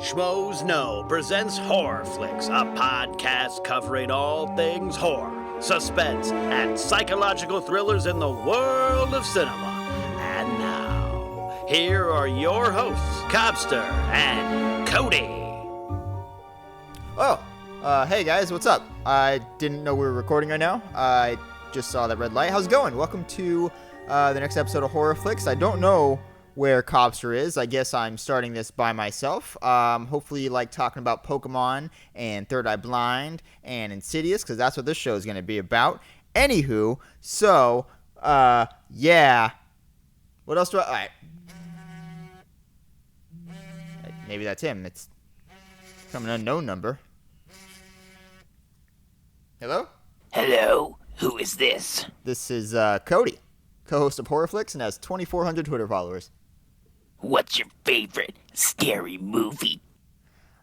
Schmoes Know presents HorrorFlix, a podcast covering all things horror, suspense, and psychological thrillers in the world of cinema. And now, here are your hosts, Cobbster and Cody. Hey guys, what's up? I didn't know we were recording right now. I just saw that red light. How's it going? Welcome to the next episode of HorrorFlix. I don't know where Cobbster is. I guess I'm starting this by myself. Hopefully you like talking about Pokemon and Third Eye Blind and Insidious, because that's what this show is going to be about. Anywho, so, yeah. What else do I... Alright. Maybe that's him. It's from an unknown number. Hello? Hello? Who is this? This is, Cody, co-host of HorrorFlix and has 2,400 Twitter followers. What's your favorite scary movie?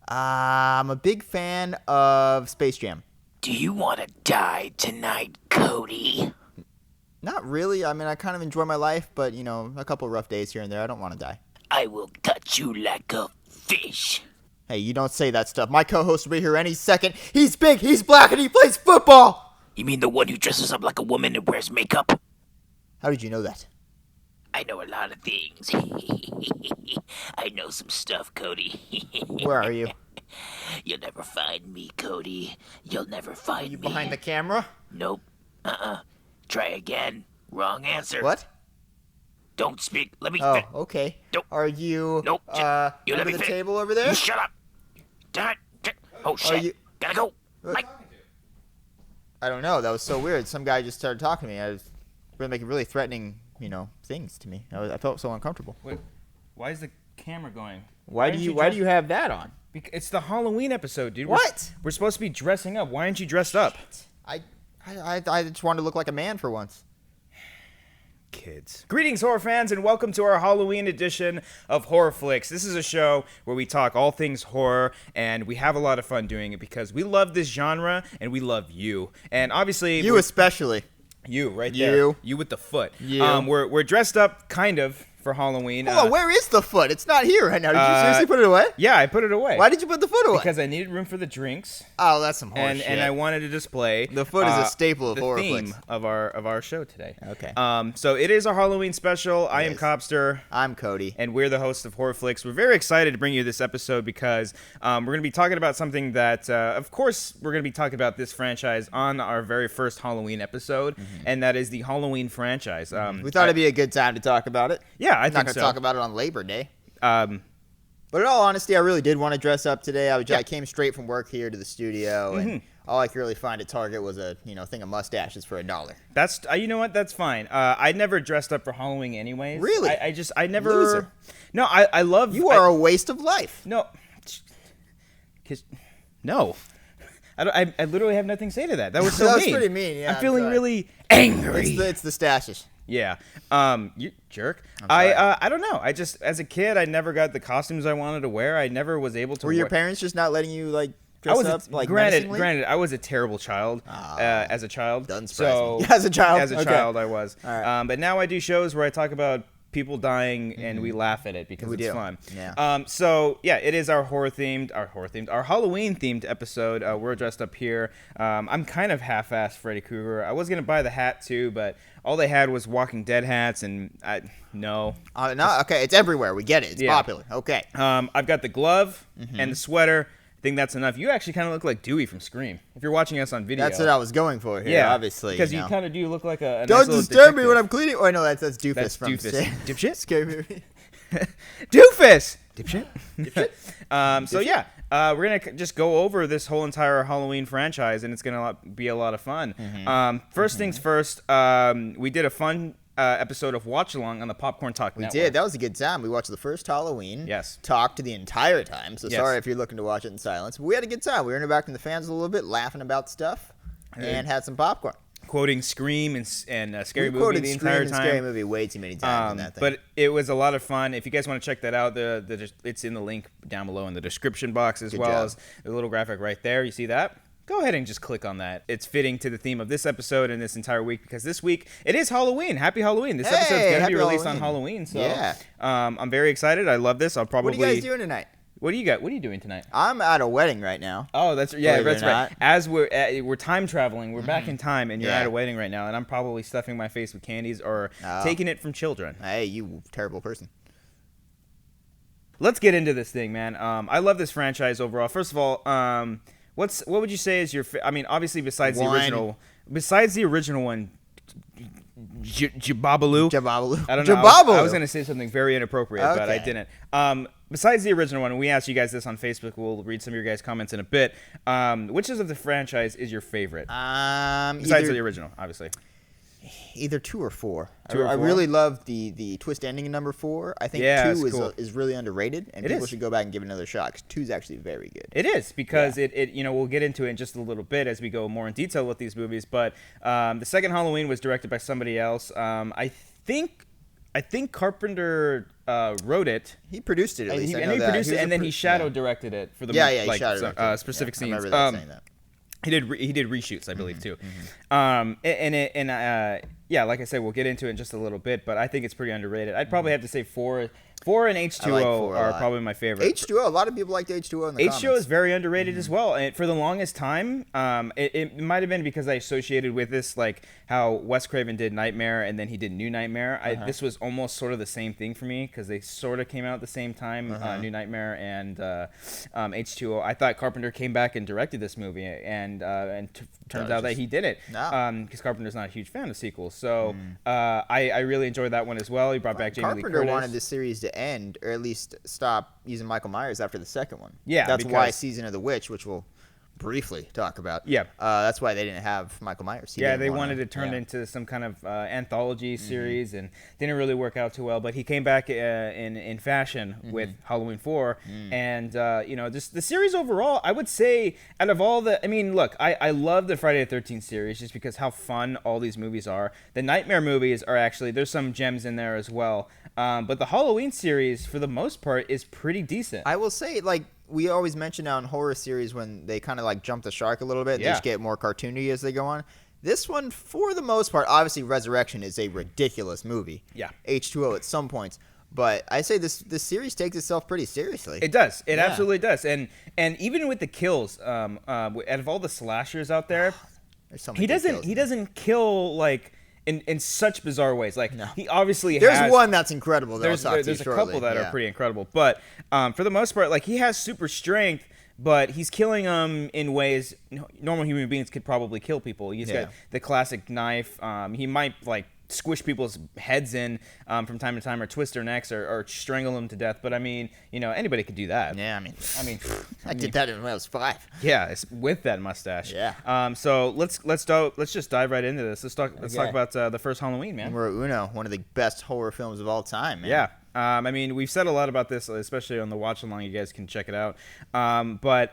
I'm a big fan of Space Jam. Do you want to die tonight, Cody? Not really. I mean, I kind of enjoy my life, but, you know, a couple rough days here and there. I don't want to die. I will cut you like a fish. Hey, you don't say that stuff. My co-host will be here any second. He's big, he's black, and he plays football! You mean the one who dresses up like a woman and wears makeup? How did you know that? I know a lot of things. I know some stuff, Cody. Where are you? You'll never find me, Cody. You'll never find me. Behind the camera? Nope. Try again. Wrong answer. What? Don't speak. Let me Oh, okay. Nope. Are you, Nope. You let under me the fit. table over there? You shut up. Damn it. Oh, shit. you- Gotta go. Mike. I don't know. That was so weird. Some guy just started talking to me. I was making really threatening, things to me. I felt so uncomfortable. Wait, why is the camera going? Why do you have that on? It's the Halloween episode, dude. What? We're supposed to be dressing up. Why aren't you dressed up? I just wanted to look like a man for once. Kids. Greetings, horror fans, and welcome to our Halloween edition of HorrorFlix. This is a show where we talk all things horror, and we have a lot of fun doing it because we love this genre, and we love you. And obviously... You especially. You, right there. You. You with the foot. You. We're dressed up, kind of, for Halloween. Hold on, where is the foot? It's not here right now. Did you seriously put it away? Yeah, I put it away. Why did you put the foot away? Because I needed room for the drinks. Oh, that's some horse shit. And I wanted to display The foot is a staple of the HorrorFlix. theme of our show today. Okay. So it is our Halloween special. I am is. Cobbster. I'm Cody. And we're the hosts of HorrorFlix. We're very excited to bring you this episode because we're going to be talking about something that, of course, we're going to be talking about this franchise on our very first Halloween episode, and that is the Halloween franchise. We thought it'd be a good time to talk about it. Yeah, I Not think going to so. talk about it on Labor Day. But But in all honesty, I really did want to dress up today. I came straight from work here to the studio, and all I could really find at Target was a thing of mustaches for $1. That's you know what? That's fine. I never dressed up for Halloween anyways. Really? I never. Loser. No, I love. You are a waste of life. No. No. I literally have nothing to say to that. That was so That was mean. pretty mean, yeah, I'm feeling I'm sorry. really angry. It's the stashes. Yeah. You jerk. sorry. I don't know. I just, as a kid, I never got the costumes I wanted to wear. I never was able to Were your wear. parents just not letting you I dress was up menacingly? granted. I was a terrible child as a child. Doesn't surprise me. So As a child? as a Okay. child, I was. All right. But now I do shows where I talk about people dying and we laugh at it because We it's do. fun. Yeah. So yeah, it is our Halloween themed episode. We're dressed up here. I'm kind of half-assed Freddy Krueger. I was gonna buy the hat too, but all they had was Walking Dead hats, and no. No, okay, it's everywhere. We get it. It's Yeah. popular. Okay. I've got the glove and the sweater. I think that's enough. You actually kind of look like Dewey from Scream. If you're watching us on video. That's what I was going for here, Yeah, obviously. because you kind of do look like a nice Don't little disturb me detective. when I'm cleaning. Oh, no, that's Doofus That's from Doofus. Dipshit? Scary movie. Doofus! Dipshit. So yeah, we're going to just go over this whole entire Halloween franchise, and it's going to be a lot of fun. First things first, we did a fun episode of Watch Along on the Popcorn Talk Network. We did. That was a good time. We watched the first Halloween. Yes. Talked the entire time. So Yes. sorry if you're looking to watch it in silence. But we had a good time. We were interacting with the fans a little bit, laughing about stuff, and had some popcorn. Quoting Scream and Scary We Movie quoted the Scream entire and time. Scary Movie way too many times in that thing. But it was a lot of fun. If you guys want to check that out, it's in the link down below in the description box, as Good well job. as the little graphic right there. You see that? Go ahead and just click on that. It's fitting to the theme of this episode and this entire week because this week it is Halloween. Happy Halloween! This episode's going to happy be released on Halloween. Halloween, so Yeah. I'm very excited. I love this. I'll probably. What are you guys doing tonight? What do you got? What are you doing tonight? I'm at a wedding right now. Oh, that's right. As we're time traveling, we're back in time, and you're at a wedding right now, and I'm probably stuffing my face with candies or taking it from children. Hey, you terrible person. Let's get into this thing, man. I love this franchise overall. First of all, what would you say is your? I mean, obviously, besides the original one, Jababaloo. I don't know. I was gonna say something very inappropriate, but I didn't. Besides the original one, we asked you guys this on Facebook. We'll read some of your guys' comments in a bit. Which of the franchise is your favorite? Besides the original, obviously. Either 2 or 4. I really love the twist ending in number 4. I think 2 is really underrated, and people should go back and give it another shot, because 2 is actually very good. It is, because it we'll get into it in just a little bit as we go more in detail with these movies, but the second Halloween was directed by somebody else. I think Carpenter wrote it. He produced it, at least. He produced it, and then he shadow directed it for the specific scenes. I remember that saying that. He did reshoots, I believe, too. Like I said, we'll get into it in just a little bit, but I think it's pretty underrated. I'd probably have to say 4 and H2O are probably my favorite. H2O, a lot of people liked H2O in the comments. H2O is very underrated as well, and for the longest time, it might have been because I associated with this, like how Wes Craven did Nightmare, and then he did New Nightmare. This was almost sort of the same thing for me, because they sort of came out at the same time, New Nightmare and H2O. I thought Carpenter came back and directed this movie, and turns out that he did it, because Carpenter's not a huge fan of sequels. So I really enjoyed that one as well. He brought back Jamie Lee Curtis. Carpenter wanted this series to end, or at least stop using Michael Myers after the second one. Yeah, that's why Season of the Witch, which we'll briefly talk about. Yeah, that's why they didn't have Michael Myers. They wanted to turn it into some kind of anthology series, and didn't really work out too well. But he came back in fashion with Halloween 4, and just the series overall, I would say, out of all the, I mean, look, I love the Friday the 13th series just because how fun all these movies are. The Nightmare movies are actually, there's some gems in there as well. But the Halloween series, for the most part, is pretty decent. I will say, like, we always mention on horror series when they kind of like jump the shark a little bit, they just get more cartoony as they go on. This one, for the most part, obviously Resurrection is a ridiculous movie. Yeah. H2O at some points. But I say this series takes itself pretty seriously. It does. It absolutely does. And even with the kills, out of all the slashers out there, there's so many he doesn't kill like in such bizarre ways. Like he obviously there's one that's incredible. There's a couple that are pretty incredible, but for the most part, like he has super strength, but he's killing them in ways normal human beings could probably kill people. He's got the classic knife. He might like squish people's heads in from time to time, or twist their necks, or strangle them to death. But I mean, anybody could do that. Yeah, I mean, I did that when I was 5. Yeah, it's with that mustache. Yeah. So let's just dive right into this. Let's talk about the first Halloween, man. Numero uno, one of the best horror films of all time, man. Yeah. I mean, we've said a lot about this, especially on the watch along. You guys can check it out. But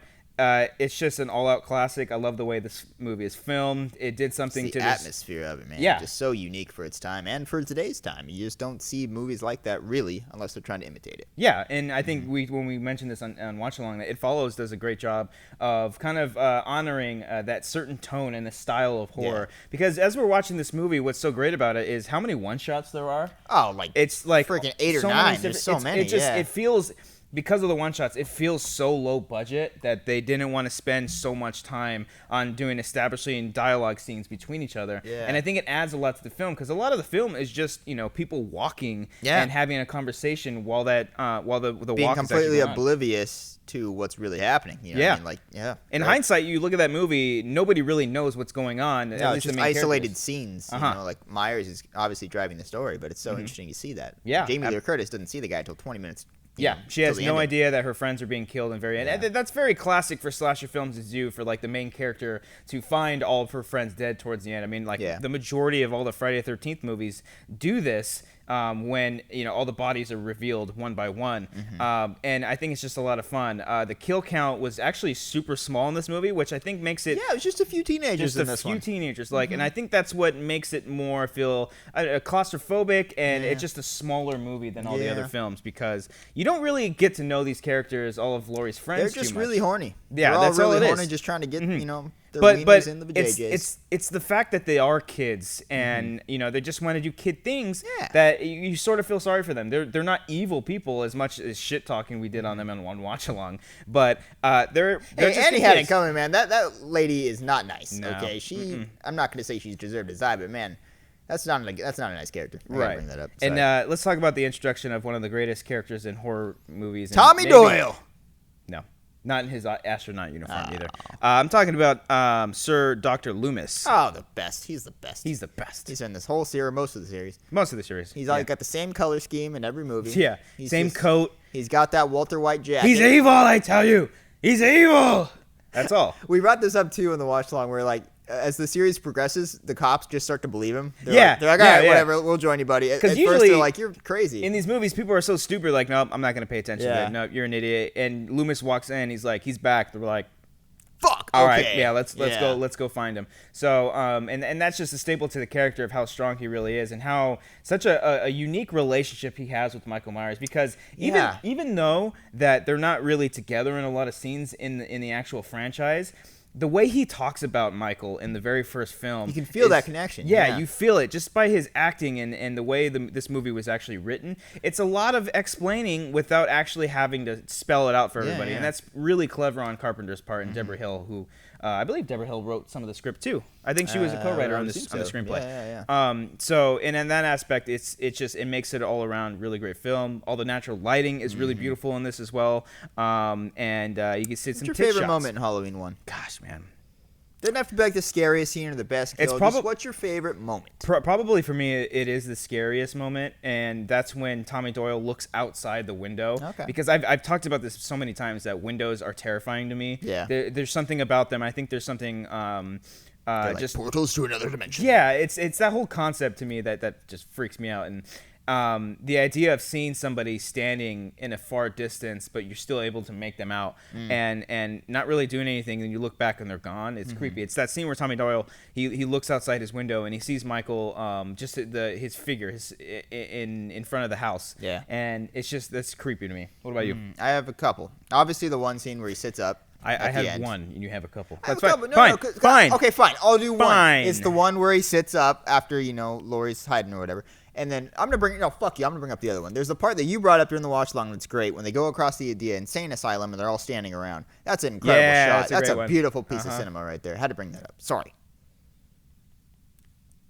it's just an all-out classic. I love the way this movie is filmed. It did something to the atmosphere of it, man. Yeah, just so unique for its time and for today's time. You just don't see movies like that really, unless they're trying to imitate it. Yeah, and I think when we mentioned this on Watch Along, that It Follows does a great job of kind of honoring that certain tone and the style of horror. Yeah. Because as we're watching this movie, what's so great about it is how many one-shots there are. Oh, it's like freaking 8 or 9. There's so many. It feels. Because of the one-shots, it feels so low budget that they didn't want to spend so much time on establishing dialogue scenes between each other. Yeah. And I think it adds a lot to the film, because a lot of the film is just, people walking and having a conversation while the being walk completely is oblivious to what's really happening. You know what I mean? In hindsight, you look at that movie, nobody really knows what's going on. No, it's just isolated scenes. Like Myers is obviously driving the story, but it's so interesting to see that. Yeah. Jamie Lee Curtis doesn't see the guy until 20 minutes. She has no idea that her friends are being killed in very end. And that's very classic for slasher films to do, for like the main character to find all of her friends dead towards the end. I mean, like the majority of all the Friday the 13th movies do this when all the bodies are revealed one by one. And I think it's just a lot of fun. The kill count was actually super small in this movie, which I think makes it it was just a few teenagers in this one. And I think that's what makes it more feel claustrophobic, and it's just a smaller movie than all the other films, because you don't really get to know these characters, all of Laurie's friends. They're just really horny. Yeah, they're that's all really all it horny, is. just trying to get their but wieners in the JJs. it's the fact that they are kids and they just want to do kid things Yeah. that you sort of feel sorry for them. They're not evil people as much as shit talking we did on them in one watch along, but they're just Annie kids. had it coming, man. That lady is not nice. No. Okay, I'm not gonna say she's deserved to die, but man, that's not a nice character. I gotta bring that up. And Sorry. let's talk about the introduction of one of the greatest characters in horror movies. and Tommy maybe- Doyle. No, not in his astronaut uniform either. I'm talking about Sir Dr. Loomis. Oh, the best. He's the best. He's the best. He's in this whole series, most of the series. Most of the series. He's always got the same color scheme in every movie. Yeah, He's same coat. He's got that Walter White jacket. He's evil, I tell you. He's evil. That's all. We brought this up too in the watch along, where like as the series progresses, the cops just start to believe him. They're Yeah, like, all right, yeah. whatever, we'll join you, buddy. At first usually they're like, you're crazy. In these movies, people are so stupid, like, nope, I'm not going to pay attention Yeah. to it. Nope, you're an idiot. And Loomis walks in, he's like, he's back. They're like, Fuck. all okay. right, yeah, let's go find him. So, and that's just a staple to the character of how strong he really is, and how such a unique relationship he has with Michael Myers. Because even though that they're not really together in a lot of scenes in the actual franchise, the way he talks about Michael in the very first film, You can feel that connection. Yeah, you feel it just by his acting and the way this movie was actually written. It's a lot of explaining without actually having to spell it out for everybody, yeah. and that's really clever on Carpenter's part and Deborah Hill, who I believe Deborah Hill wrote some of the script too. I think she was a co-writer on the screenplay. Yeah. So and in that aspect, it makes it all around really great film. All the natural lighting is really beautiful in this as well, and you can see some. What's tit your favorite shots. moment in Halloween 1? Gosh, man. Doesn't have to be like the scariest scene or the best kill. It's Just what's your favorite moment? Probably for me, it is the scariest moment, and that's when Tommy Doyle looks outside the window. Okay. Because I've talked about this so many times that windows are terrifying to me. Yeah. There's something about them. I think there's something. They're like just portals to another dimension. yeah, it's that whole concept to me that just freaks me out, and the idea of seeing somebody standing in a far distance, but you're still able to make them out, and not really doing anything, and you look back and they're gone. It's creepy. It's that scene where Tommy Doyle he looks outside his window and he sees Michael just his figure in front of the house. Yeah. And that's creepy to me. What about you? I have a couple. Obviously, the one scene where he sits up. I at the have end. one, and you have a couple. I have That's a fine. couple. No, Fine. Okay, fine. I'll do one. Fine. It's the one where he sits up after Laurie's hiding or whatever. And then I'm gonna bring fuck you. I'm gonna bring up the other one. There's the part that you brought up during the watch along that's great when they go across the insane asylum and they're all standing around. That's an incredible shot. That's a great one. beautiful piece of cinema right there. Had to bring that up. Sorry.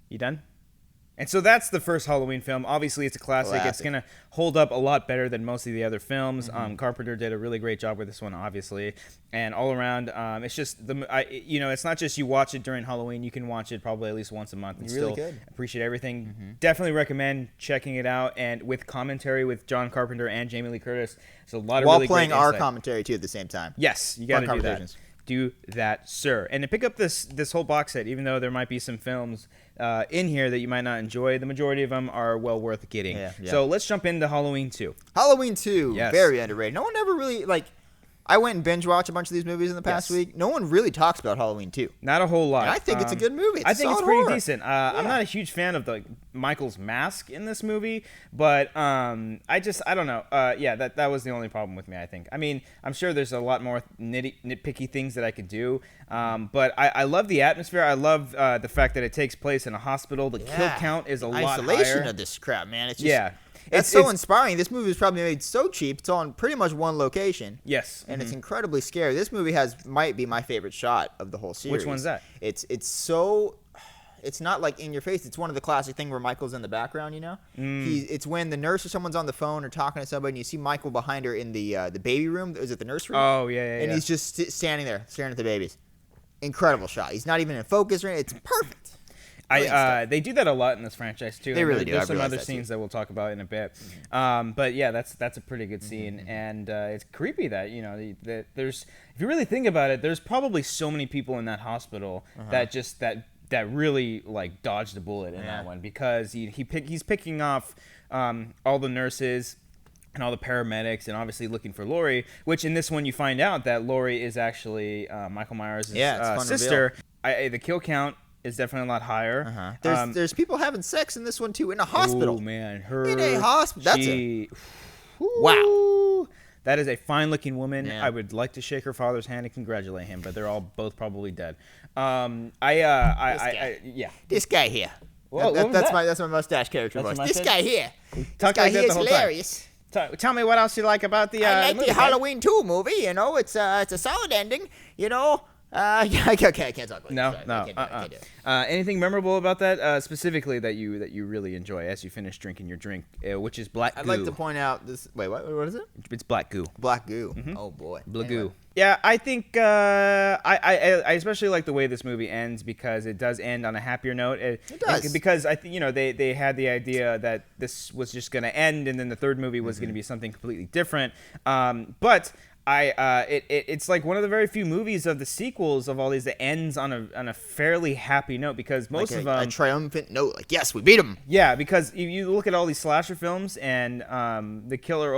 You done? And so that's the first Halloween film. Obviously, it's a classic. It's going to hold up a lot better than most of the other films. Carpenter did a really great job with this one, obviously. And all around, it's just, it's not just you watch it during Halloween. You can watch it probably at least once a month and Really still good. appreciate everything. Definitely recommend checking it out. And with commentary with John Carpenter and Jamie Lee Curtis. It's a lot of While really playing great our insight. commentary too at the same time. Yes, you got to Fun do that. conversations. Do that, sir. And to pick up this whole box set, even though there might be some films in here that you might not enjoy, the majority of them are well worth getting. Yeah. So let's jump into Halloween 2. Halloween 2, Yes. very underrated. No one ever really I went and binge watched a bunch of these movies in the past Yes. week. No one really talks about Halloween 2. Not a whole lot. And I think it's a good movie. It's I a think it's solid pretty horror. decent. I'm not a huge fan of Michael's mask in this movie, but I don't know. That was the only problem with me, I think. I mean, I'm sure there's a lot more nitpicky things that I could do, but I love the atmosphere. I love the fact that it takes place in a hospital. The kill count is a lot Isolation higher. of this crap, man. It's just, It's That's so inspiring. This movie was probably made so cheap. It's on pretty much one location. Yes. And it's incredibly scary. This movie might be my favorite shot of the whole series. Which one's that? It's not like in your face. It's one of the classic thing where Michael's in the background, It's when the nurse or someone's on the phone or talking to somebody and you see Michael behind her in the baby room. Is it the nursery? Oh, yeah. And he's just standing there staring at the babies. Incredible shot. He's not even in focus or anything. It's perfect. They do that a lot in this franchise too. They really do. There's I've some realized other that scenes too. that we'll talk about in a bit. But yeah, that's a pretty good scene, and it's creepy that that there's, if you really think about it, there's probably so many people in that hospital that really dodged a bullet in that one, because he's picking off all the nurses and all the paramedics, and obviously looking for Laurie, which in this one you find out that Laurie is actually Michael Myers' sister. The kill count is definitely a lot higher. There's people having sex in this one too in a hospital. Oh man, In a hospital. That's wow. That is a fine-looking woman. Yeah. I would like to shake her father's hand and congratulate him, but they're all both probably dead. Yeah. This guy here. Whoa, what was that? That's my mustache character That's voice. your This mustache? guy here. Talk This guy like that here the is whole time. hilarious. Tell me what else you like about the. I like movie, the man. Halloween 2 movie. You know, it's a solid ending. You know. Yeah, okay, I can't talk about it. No, Sorry, no. I can't do it. Anything memorable about that specifically that you really enjoy as you finish drinking your drink, which is black goo. I'd like to point out this. Wait, what is it? It's black goo. Black goo. Oh boy. Blue Anyway. goo. Yeah, I think I especially like the way this movie ends because it does end on a happier note. It does. Because I think they had the idea that this was just going to end and then the third movie was going to be something completely different. But it's like one of the very few movies of the sequels of all these that ends on a fairly happy note because most Like of a them triumphant note. Like, yes, we beat him. yeah, because you look at all these slasher films, and the killer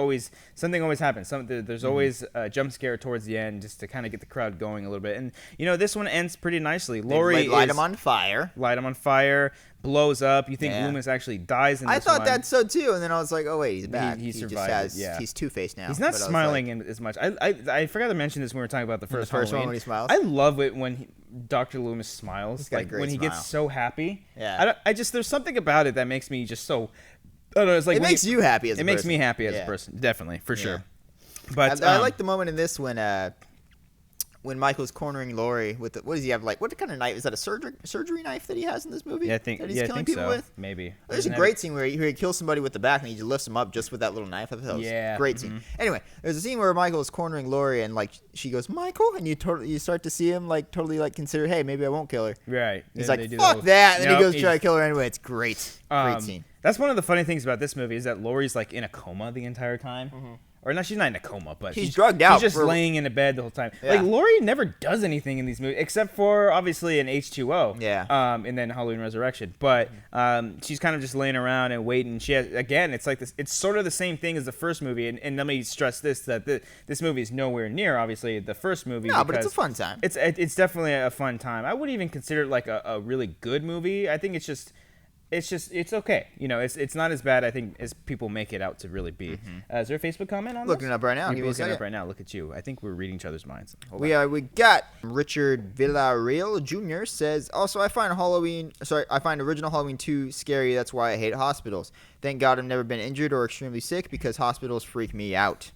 something always happens. There's always a jump scare towards the end, just to kind of get the crowd going a little bit. And this one ends pretty nicely. Laurie light him on fire. light him on fire, blows up. You think Yeah. Loomis actually dies in this I thought one. that so too, and then I was like, oh wait, he's back. he just survived has, it, yeah. He's Two-Faced now. He's not but I was smiling like, as much. I forgot to mention this when we were talking about the first first one Halloween. when he smiles? I love it when Dr. Loomis smiles. got a Like great when he smile. gets so happy. Yeah. There's something about it that makes me just so. I don't know. It's like It when makes you happy as a It makes person. me happy as a Yeah. person, definitely, for Yeah. sure. But I like the moment in this when Michael's cornering Laurie with what does he have? Like, what kind of knife is that? A surgery knife that he has in this movie? yeah, I think that he's yeah, I killing think people so. with. Maybe. There's a Isn't great scene where he kills somebody with the back and he just lifts him up just with that little knife. I thought that was Yeah, a great scene. Anyway, there's a scene where Michael is cornering Laurie and like she goes, Michael, and you start to see him like totally like consider, hey, maybe I won't kill her. Right. He's Then like, they do fuck the that, and then he Nope, goes try to kill her anyway. It's great. Great scene. That's one of the funny things about this movie is that Laurie's like in a coma the entire time. Or no, she's not in a coma, but He's drugged out She's just for- laying in a bed the whole time. Yeah. Like Laurie never does anything in these movies except for obviously in H2O. Yeah. And then Halloween Resurrection. But she's kind of just laying around and waiting. She has, again, it's like this. It's sort of the same thing as the first movie. And let me stress this: that this movie is nowhere near obviously the first movie. No, but it's a because fun time. It's definitely a fun time. I wouldn't even consider it like a really good movie. I think it's okay. It's not as bad, I think, as people make it out to really be. Is there a Facebook comment on Looking this? it up right now. You're Give me a looking it up second. right now. Look at you. I think we're reading each other's minds. Hold We on. we got Richard Villarreal Jr. says, also I find original Halloween 2 scary. That's why I hate hospitals. Thank God I've never been injured or extremely sick because hospitals freak me out.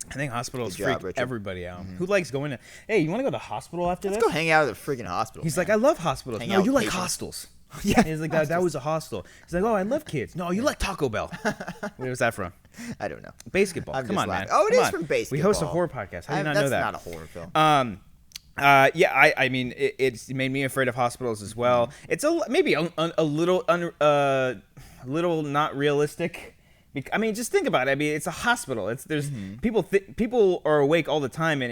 I think hospitals Good job, freak Richard. everybody out. Who likes going to? Hey, you want to go to the hospital after Let's this? go hang out at the freaking hospital. He's man. like, I love hospitals. Hang No, out you with like patients. hostels. Yeah, He's like, that was a hostel. He's like, oh, I love kids. No, you like Taco Bell. Where was that from? I don't know. Basketball. I'm Come just on, laughing. man. Oh, it Come is on. from Basketball. We host a horror podcast. How do you not know that? That's not a horror film. Yeah, I mean, it's made me afraid of hospitals as well. It's maybe a little little not realistic. I mean, just think about it. I mean, it's a hospital. There's people are awake all the time, and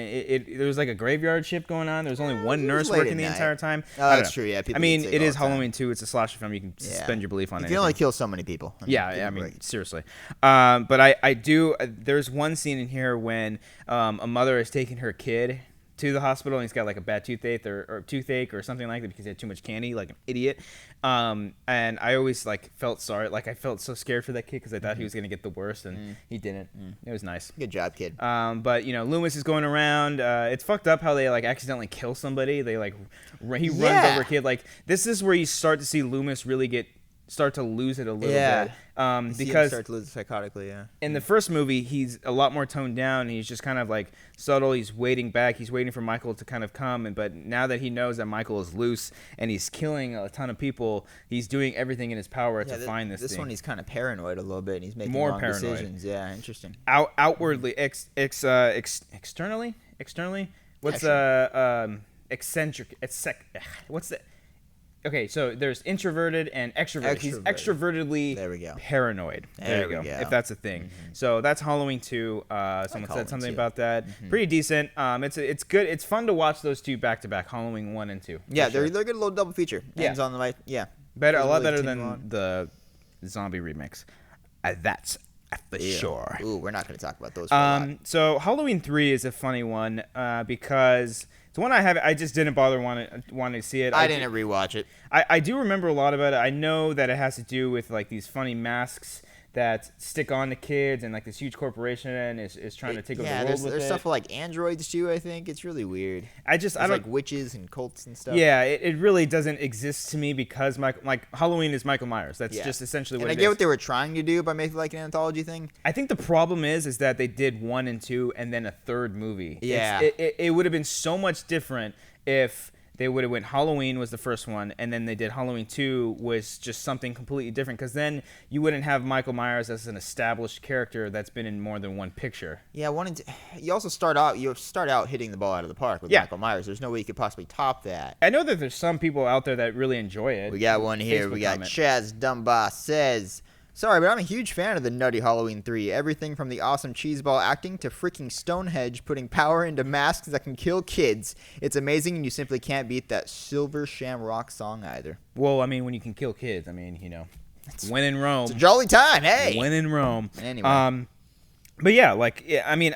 there's like a graveyard shift going on. There's only one it was nurse late working at the night. entire time. Oh, I don't that's know. true, yeah, people I mean, get sick it all is the time. Halloween too. It's a slasher film. You can suspend your belief on You it. can only kill so many people. Yeah, Give I a mean, break. seriously. But I do. There's one scene in here when a mother is taking her kid to the hospital and he's got like a bad toothache or something like that because he had too much candy, like an idiot. And I always like felt sorry. Like I felt so scared for that kid because I thought he was gonna get the worst and he didn't. It was nice. Good job, kid. But Loomis is going around. It's fucked up how they like accidentally kill somebody. They like he runs Yeah. over a kid. Like this is where you start to see Loomis really start to lose it a little bit. You see him Because start to lose it psychotically, yeah. in the first movie, he's a lot more toned down. He's just kind of like subtle. He's waiting back. He's waiting for Michael to kind of come. But now that he knows that Michael is loose and he's killing a ton of people, he's doing everything in his power to find this thing. This one, he's kind of paranoid a little bit, and he's making More wrong paranoid. decisions. Yeah, interesting. Outwardly, externally, what's eccentric? What's that? Okay, so there's introverted and extroverted. He's extrovertedly There we go. paranoid. There we go. If that's a thing. So that's Halloween 2. Someone said Halloween something 2. about that. Pretty decent. It's good. It's fun to watch those two back to back, Halloween 1 and 2. Yeah, for sure. they're good little double feature. Yeah. Ends on the right. Yeah. A lot Really better continue than on. the zombie remix. That's for sure. Ooh, we're not going to talk about those for a lot. So Halloween 3 is a funny one because it's one I just didn't bother wanting to see it. I didn't rewatch it. I do remember a lot about it. I know that it has to do with like these funny masks that stick on to kids, and like this huge corporation is trying to take over the world with it. There's stuff like androids too. I think it's really weird. I don't like witches and cults and stuff. Yeah, it really doesn't exist to me because Halloween is Michael Myers. That's just essentially what it is. And I get what they were trying to do by making like an anthology thing. I think the problem is that they did 1 and 2 and then a third movie. Yeah. It would have been so much different if they would have went Halloween was the first one, and then they did Halloween 2 was just something completely different, because then you wouldn't have Michael Myers as an established character that's been in more than one picture. Yeah, you also start out hitting the ball out of the park with Michael Myers. There's no way you could possibly top that. I know that there's some people out there that really enjoy it. We got one here. We got Chaz Dumbass says, sorry, but I'm a huge fan of the Nutty Halloween 3. Everything from the awesome cheeseball acting to freaking Stonehenge putting power into masks that can kill kids. It's amazing, and you simply can't beat that Silver Shamrock song either. Well, I mean, when you can kill kids, I mean, when in Rome. It's a jolly time, hey! When in Rome. Anyway. But yeah, I mean,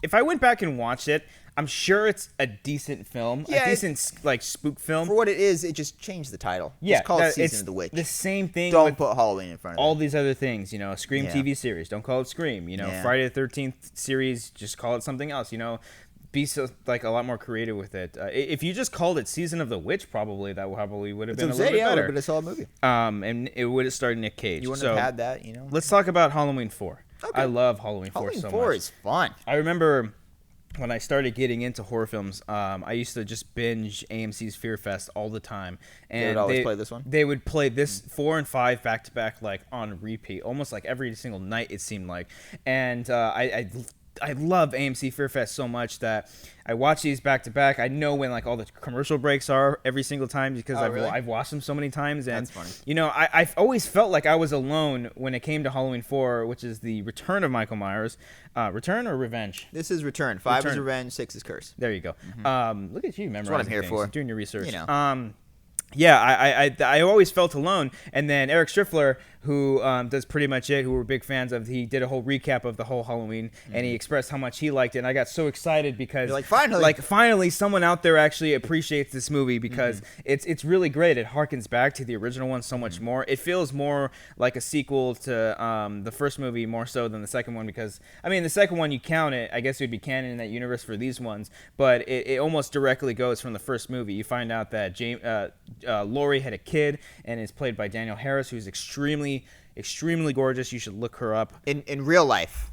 if I went back and watched it, I'm sure it's a decent film, a decent spook film. For what it is, it just changed the title. Yeah, just call it Season of the Witch. The same thing. Don't put Halloween in front of it. All these other things, Scream TV series. Don't call it Scream. Friday the 13th series. Just call it something else. Be a lot more creative with it. If you just called it Season of the Witch, probably would have been a little bit better. But it's all a movie. And it would have starred Nick Cage. You wouldn't have had that. Let's talk about Halloween 4. Okay. I love Halloween 4 so much. Halloween 4 is fun. I remember when I started getting into horror films, I used to just binge AMC's Fear Fest all the time. And they would always play this one? They would play this 4 and 5 back to back, on repeat, almost like every single night it seemed like. And I love AMC Fear Fest so much that I watch these back to back. I know when all the commercial breaks are every single time because I've watched them so many times. And that's funny. I've always felt like I was alone when it came to Halloween 4, which is the return of Michael Myers. Return or Revenge? This is Return. 5 is Revenge. 6 is Curse. There you go. Look at you memorizing. That's what I'm here things, for. doing your research. Yeah, I always felt alone, and then Eric Striffler, who does Pretty Much It, who we're big fans of, he did a whole recap of the whole Halloween, and he expressed how much he liked it, and I got so excited because finally someone out there actually appreciates this movie because it's really great. It harkens back to the original one so much more. It feels more like a sequel to the first movie more so than the second one because, I mean, the second one, you count it, I guess it would be canon in that universe for these ones, but it almost directly goes from the first movie. You find out that Laurie had a kid and is played by Danielle Harris, who's extremely gorgeous. You should look her up. In real life.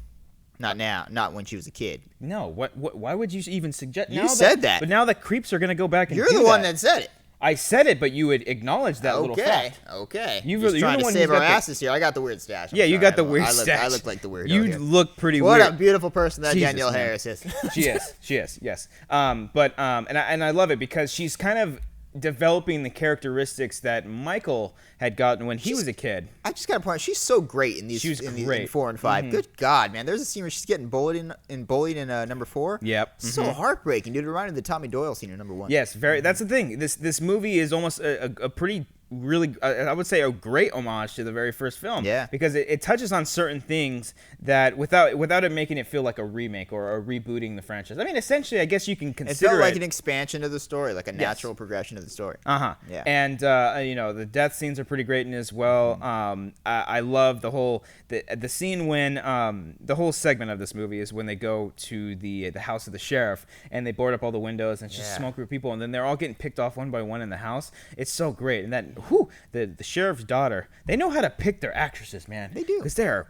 Not now. Not when she was a kid. No. Why would you even suggest? You said that. But now the creeps are going to go back and You're the one that said it. I said it, but you would acknowledge that little fact. Okay. You're trying the to one save our asses here. I got the weird stash. You got the weird stash. I look like the weirdo. You look pretty weird. weird. What a beautiful person that Jesus, Danielle man. Harris is. She is. Yes. And I love it because she's kind of developing the characteristics that Michael had gotten when he was a kid. I just got to point out, she's so great in these. In 4 and 5. Good God, man! There's a scene where she's getting bullied in number 4. Yep. So heartbreaking, dude. It reminded me of the Tommy Doyle scene in number 1. Yes, very. That's the thing. This movie is almost a pretty. Really, I would say a great homage to the very first film. Yeah. Because it touches on certain things that without it making it feel like a remake or a rebooting the franchise. I mean, essentially, I guess you can consider it felt like an expansion of the story, like a natural progression of the story. Yeah. And the death scenes are pretty great in as well. I love the scene when the whole segment of this movie is when they go to the house of the sheriff and they board up all the windows and it's just smoke group people and then they're all getting picked off one by one in the house. It's so great. And that the sheriff's daughter, they know how to pick their actresses, man. They do. Because they're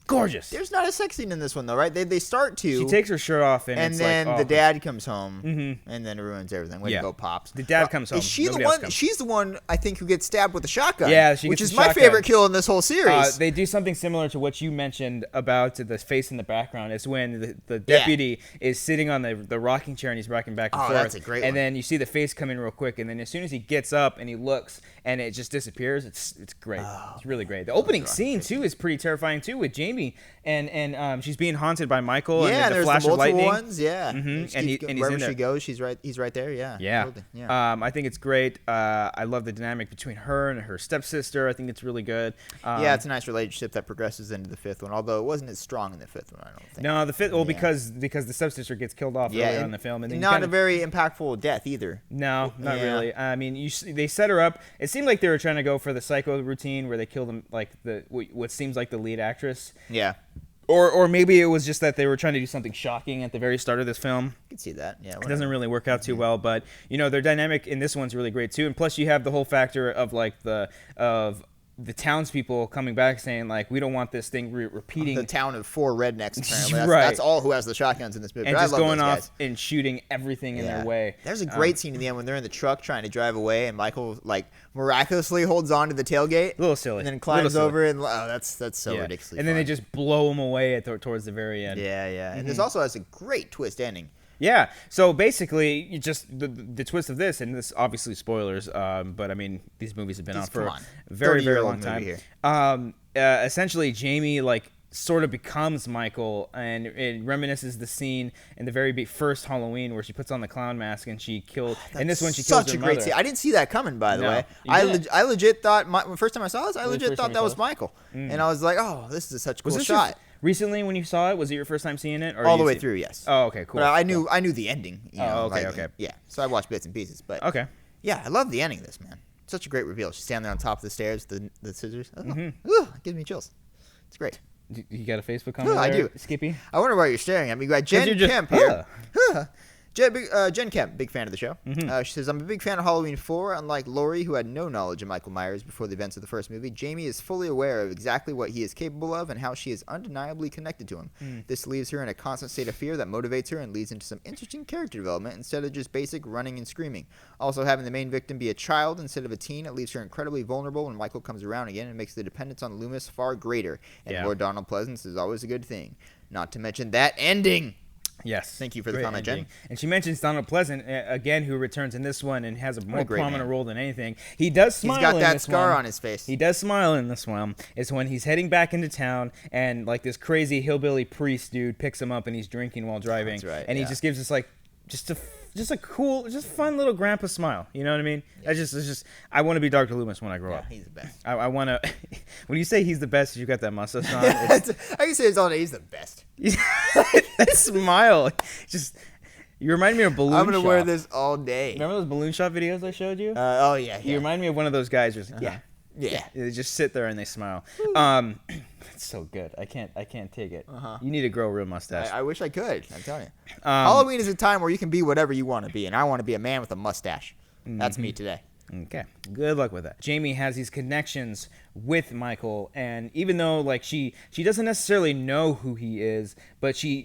gorgeous. There's not a sex scene in this one, though, right? They start to. She takes her shirt off, and then the dad comes home, and then it ruins everything. Way to go, Pops. The dad comes home. Is she the one? She's the one, I think, who gets stabbed with a shotgun. Yeah, which is my favorite kill in this whole series. They do something similar to what you mentioned about the face in the background. It's when the deputy is sitting on the rocking chair and he's rocking back and forth. That's a great one. And then you see the face come in real quick, and then as soon as he gets up and he looks, and it just disappears. It's great. It's really great. The opening scene too is pretty terrifying too, with Jamie Jamie, and she's being haunted by Michael. Yeah, and there's flash the of multiple lightning. ones. Yeah, Mm-hmm. and he's wherever in there. she goes, he's right there. Yeah, Yeah. totally. Yeah. I think it's great. I love the dynamic between her and her stepsister. I think it's really good. Yeah, it's a nice relationship that progresses into the fifth one, although it wasn't as strong in the fifth one, I don't think. No, the fifth. Well, because the stepsister gets killed off earlier in the film, and then not a very impactful death either. No, not really. I mean, they set her up. It seemed like they were trying to go for the psycho routine where they killed him, like what seems like the lead actress. Yeah. Or maybe it was just that they were trying to do something shocking at the very start of this film. I can see that. Yeah. It doesn't really work out too well, but their dynamic in this one's really great too. And plus, you have the whole factor of the townspeople coming back saying, like, we don't want this thing repeating. The town of 4 rednecks, apparently. Right. That's all who has the shotguns in this movie. And but just I love going those off guys. and shooting everything in their way. There's a great scene in the end when they're in the truck trying to drive away, and Michael, like, miraculously holds on to the tailgate. A little silly. And then climbs over, and that's so ridiculously And then fun. they just blow him away towards the very end. Yeah. And this also has a great twist ending. Yeah. So basically, you just the twist of this, and this obviously spoilers, but I mean these movies have been out for a very long time. Here. Essentially, Jamie sort of becomes Michael, and it reminisces the scene in the very first Halloween where she puts on the clown mask and she killed. And this one she kills her such a mother. great scene. I didn't see that coming, by the way. You I didn't. legit thought the first time I saw this, I legit first thought time that you was saw it? Michael, and I was like, oh, this is such a cool this shot. Recently, when you saw it, was it your first time seeing it? Or All the way through, yes. Oh, okay, cool. But I knew the ending. Okay. Yeah, so I watched bits and pieces, but Okay. yeah, I love the ending of this, man. Such a great reveal. She's standing there on top of the stairs, the scissors. Oh, Ooh, it gives me chills. It's great. You got a Facebook comment? I there, do. Skippy? I wonder why you're staring at me. You got Jen Kemp here. Jen Kemp, big fan of the show. She says, I'm a big fan of Halloween 4. Unlike Laurie, who had no knowledge of Michael Myers before the events of the first movie, Jamie is fully aware of exactly what he is capable of and how she is undeniably connected to him. This leaves her in a constant state of fear that motivates her and leads into some interesting character development instead of just basic running and screaming. Also, having the main victim be a child instead of a teen, it leaves her incredibly vulnerable when Michael comes around again and makes the dependence on Loomis far greater. And more Donald Pleasance is always a good thing. Not to mention that ending. Yes. Thank you for the Great comment, ending. Jen. And she mentions Donald Pleasant, again, who returns in this one and has a more great prominent man. role than anything. He does smile. He's got in that this scar one. on his face. He does smile in this one. It's when he's heading back into town and this crazy hillbilly priest dude picks him up and he's drinking while driving. That's right, And he just gives us just a cool, just fun little grandpa smile. You know what I mean? Yeah. It's just I want to be Dr. Loomis when I grow up. He's the best. I want to. When you say he's the best, you got that mustache on. I can say it's all day. He's the best. That smile, just you remind me of Balloon I'm gonna Shop. wear this all day. Remember those Balloon Shop videos I showed you? Oh yeah. You remind me of one of those guys. Who's Yeah. They just sit there and they smile. It's so good. I can't take it. You need to grow a real mustache. I wish I could. I'm telling you. Halloween is a time where you can be whatever you want to be, and I want to be a man with a mustache. That's me today. Okay, good luck with that. Jamie has these connections with Michael, and even though she doesn't necessarily know who he is, but she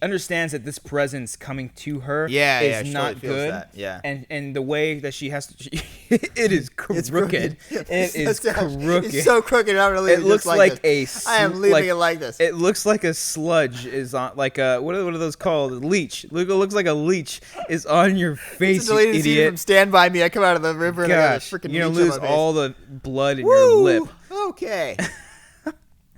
understands that this presence coming to her is not good. That. Yeah, and the way that she has to, it is crooked. It's crooked. It's so crooked. I'm gonna leave it looks like I am leaving it like this. It looks like a sludge is on what are those called? Leech. It looks like a leech is on your face. It's a deleted you scene idiot. from Stand By Me. I come out of the river and I got a freaking you're gonna leech on lose my face. all the blood in your lip. Okay.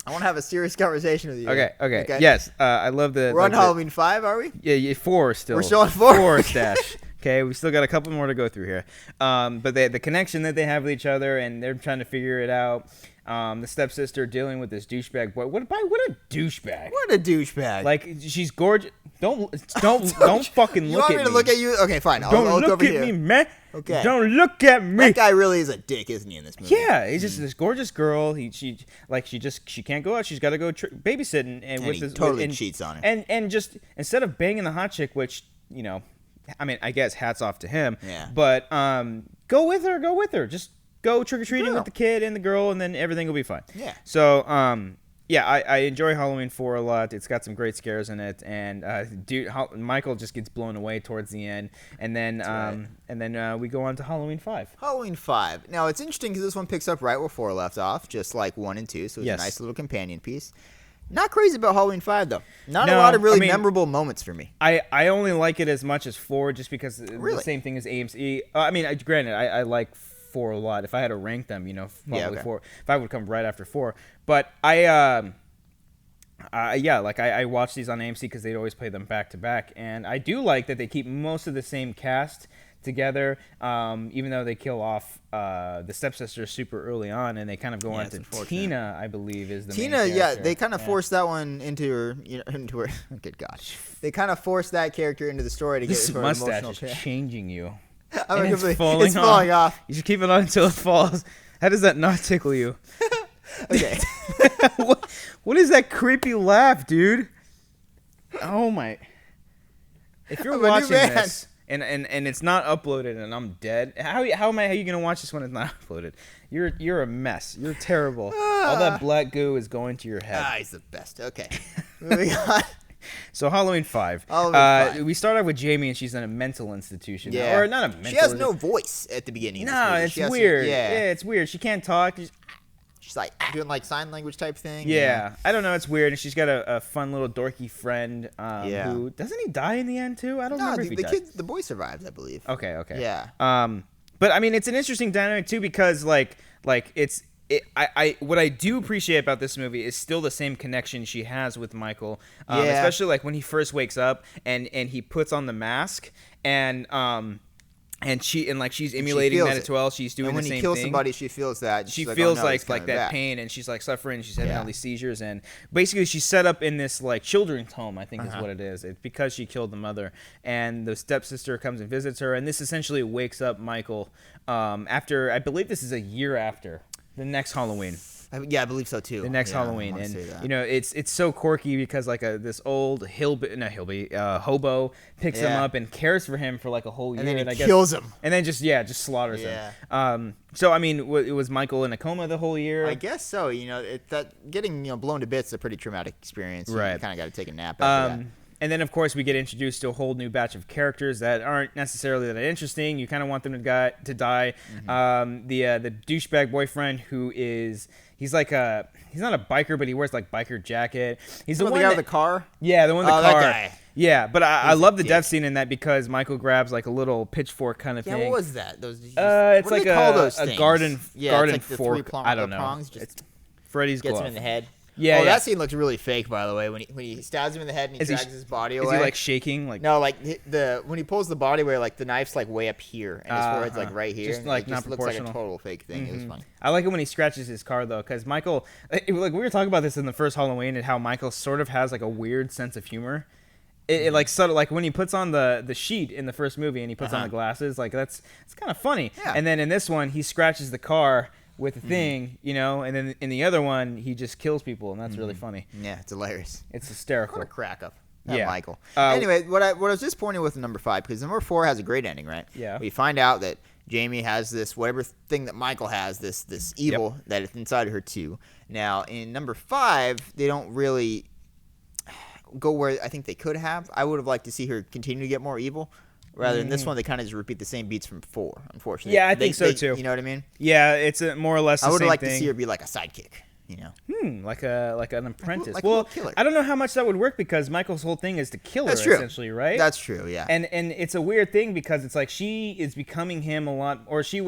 I want to have a serious conversation with you. Okay. Yes, I love the. We're on Halloween 5, are we? Yeah, 4 still. We're still on 4? 4 stash. Okay, we still got a couple more to go through here. But the connection that they have with each other, and they're trying to figure it out. The stepsister dealing with this douchebag boy. What a douchebag! What a douchebag! She's gorgeous. Don't fucking look at me. You want me to look at you? Okay, fine. Don't I'll look over at here. me, man. Okay. Don't look at me. That guy really is a dick, isn't he, in this movie? Yeah, he's just this gorgeous girl. She can't go out. She's got to go babysit and with he this totally cheats on her. And just instead of banging the hot chick, which I mean, I guess hats off to him. Yeah. But go with her. Just go trick or treating with the kid and the girl, and then everything will be fine. Yeah. So I enjoy Halloween 4 a lot. It's got some great scares in it, and Michael just gets blown away towards the end, and then we go on to Halloween 5. Halloween 5. Now, it's interesting because this one picks up right where 4 left off, just like 1 and 2, so it's a nice little companion piece. Not crazy about Halloween 5, though. Not a lot of really memorable moments for me. I only like it as much as 4 just because Really? the same thing as AMC. I mean, granted, I like 4 a lot. If I had to rank them, probably 4. If I would come right after 4. But Yeah, like I watch these on AMC because they'd always play them back to back, and I do like that they keep most of the same cast together, even though they kill off the stepsister super early on, and they kind of go on to Tina, I believe, is the main character. Yeah, they kind of forced that one into her, into her. Good God, they kind of forced that character into the story to get this her mustache emotional. is changing you. It's falling off. You should keep it on until it falls. How does that not tickle you? Okay. What is that creepy laugh, dude? Oh my! If you're watching this and it's not uploaded and I'm dead, how are you gonna watch this when it's not uploaded? You're a mess. You're terrible. All that black goo is going to your head. He's the best. Okay. Moving on. So Halloween 5. We start off with Jamie, and she's in a mental institution. Yeah. Or not a mental. She has no voice at the beginning of this movie. It's weird. Yeah, it's weird. She can't talk. She's like doing like sign language type thing. Yeah. I don't know. It's weird. And she's got a fun little dorky friend who... Doesn't he die in the end, too? I don't remember if he dies. The boy survives, I believe. Okay. Yeah. But, I mean, it's an interesting dynamic, too, because, like it's... what I do appreciate about this movie is still the same connection she has with Michael, especially like when he first wakes up and he puts on the mask and she's emulating that as well. She's doing the same thing. And when he kills somebody, she feels that. She feels like that pain, and she's like suffering. She's having all these seizures, and basically she's set up in this like children's home. I think is what it is. It's because she killed the mother, and the stepsister comes and visits her, and this essentially wakes up Michael after, I believe this is a year after the next Halloween. Yeah, I believe so too. The next Halloween, and you know it's so quirky because like this old hobo picks him up and cares for him for like a whole year, and then he kills him, and then just slaughters him. So I mean, it was Michael in a coma the whole year. I guess so. You know, that getting blown to bits is a pretty traumatic experience. Right. You kind of got to take a nap after that. And then, of course, we get introduced to a whole new batch of characters that aren't necessarily that interesting. You kind of want them to die. Mm-hmm. The douchebag boyfriend who is... He's not a biker, but he wears like biker jacket. He's the one guy with the car? Yeah, the one with the car. That guy. Yeah, but I love the death scene in that because Michael grabs like a little pitchfork kind of thing. Yeah, what was that? It's like a garden like fork. I don't know. Prongs, it's Freddy's glove. Gets him in the head. Yeah, that scene looks really fake, by the way. When he stabs him in the head and he drags his body away. Is he like shaking? Like no, like when he pulls the body away, like the knife's like way up here and his forehead's like right here. Just like it not just looks like a proportional. total fake thing. It was funny. I like it when he scratches his car though, because Michael, like we were talking about this in the first Halloween and how Michael sort of has like a weird sense of humor. It like sort of like when he puts on the sheet in the first movie and he puts on the glasses, like it's kind of funny. Yeah. And then in this one, he scratches the car with a thing, and then in the other one, he just kills people, and that's really funny. Yeah, it's hilarious. It's hysterical. What a crack up. Michael. Anyway, what I was disappointed with number 5, because number 4 has a great ending, right? Yeah. We find out that Jamie has this whatever thing that Michael has, this evil that is inside of her too. Now in number 5, they don't really go where I think they could have. I would have liked to see her continue to get more evil. Rather than this one, they kind of just repeat the same beats from 4, unfortunately. Yeah, I think so, too. You know what I mean? Yeah, it's more or less the same thing. I would have liked to see her be like a sidekick, you know? Like an apprentice. Like a killer. I don't know how much that would work because Michael's whole thing is to kill her, essentially, right? That's true, yeah. And it's a weird thing because it's like she is becoming him a lot, or she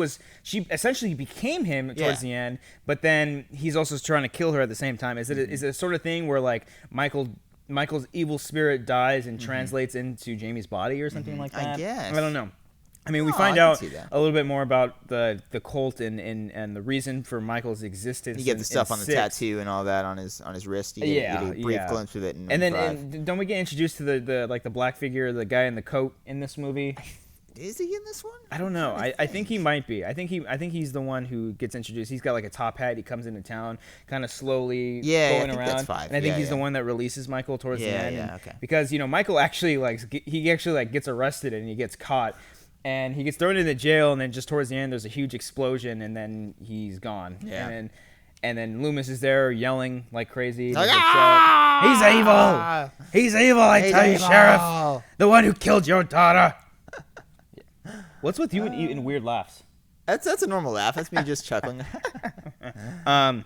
essentially became him towards the end, but then he's also trying to kill her at the same time. Is it a sort of thing where like Michael's evil spirit dies and translates into Jamie's body or something like that? I guess. I don't know. I mean, we find out a little bit more about the cult and the reason for Michael's existence. You get the stuff on the tattoo and all that on his wrist. You get a brief glimpse of it. And then don't we get introduced to the black figure, the guy in the coat in this movie? Is he in this one? I don't know. I think he might be. I think he's the one who gets introduced. He's got like a top hat. He comes into town, kind of slowly going around. That's 5. And I think he's the one that releases Michael towards the end. Yeah, okay. Because Michael actually gets arrested and he gets caught, and he gets thrown into jail. And then just towards the end, there's a huge explosion, and then he's gone. Yeah. And then Loomis is there yelling like crazy. Like, he's evil. He's evil. I tell you, Sheriff, the one who killed your daughter. What's with you and weird laughs? That's a normal laugh. That's me just chuckling. So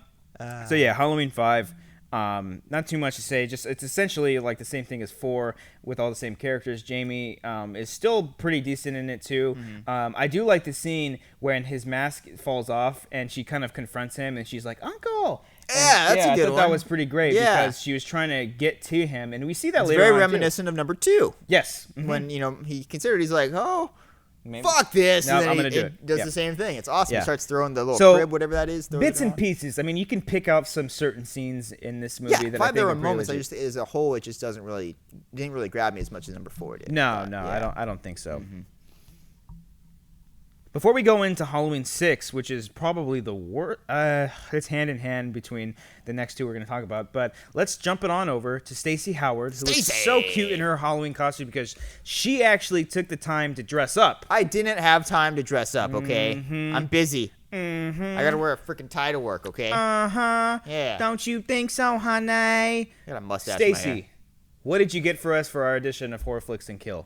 yeah, Halloween 5. Not too much to say. Just it's essentially like the same thing as 4 with all the same characters. Jamie is still pretty decent in it too. I do like the scene when his mask falls off and she kind of confronts him and she's like, "Uncle." Yeah, that's a good I thought one. that was pretty great because she was trying to get to him, and we see that later on. Very reminiscent of number 2. Yes. When he considered, he's like, "Oh, fuck this!" No, and then I'm gonna do he it. does Yeah. the same thing. It's awesome. Yeah. He starts throwing the little crib, whatever that is. Bits and pieces. I mean, you can pick out some certain scenes in this movie that I think there are were pretty moments. legit. As a whole, it just didn't really grab me as much as number 4 did. No, I don't think so. Before we go into Halloween 6, which is probably the worst, it's hand in hand between the next 2 we're going to talk about. But let's jump it on over to Stacy Howard, who was so cute in her Halloween costume because she actually took the time to dress up. I didn't have time to dress up. Okay, I'm busy. I gotta wear a freaking tie to work. Okay. Yeah. Don't you think so, honey? I got a mustache. in my hair. Stacy, what did you get for us for our edition of HorrorFlix and Kill?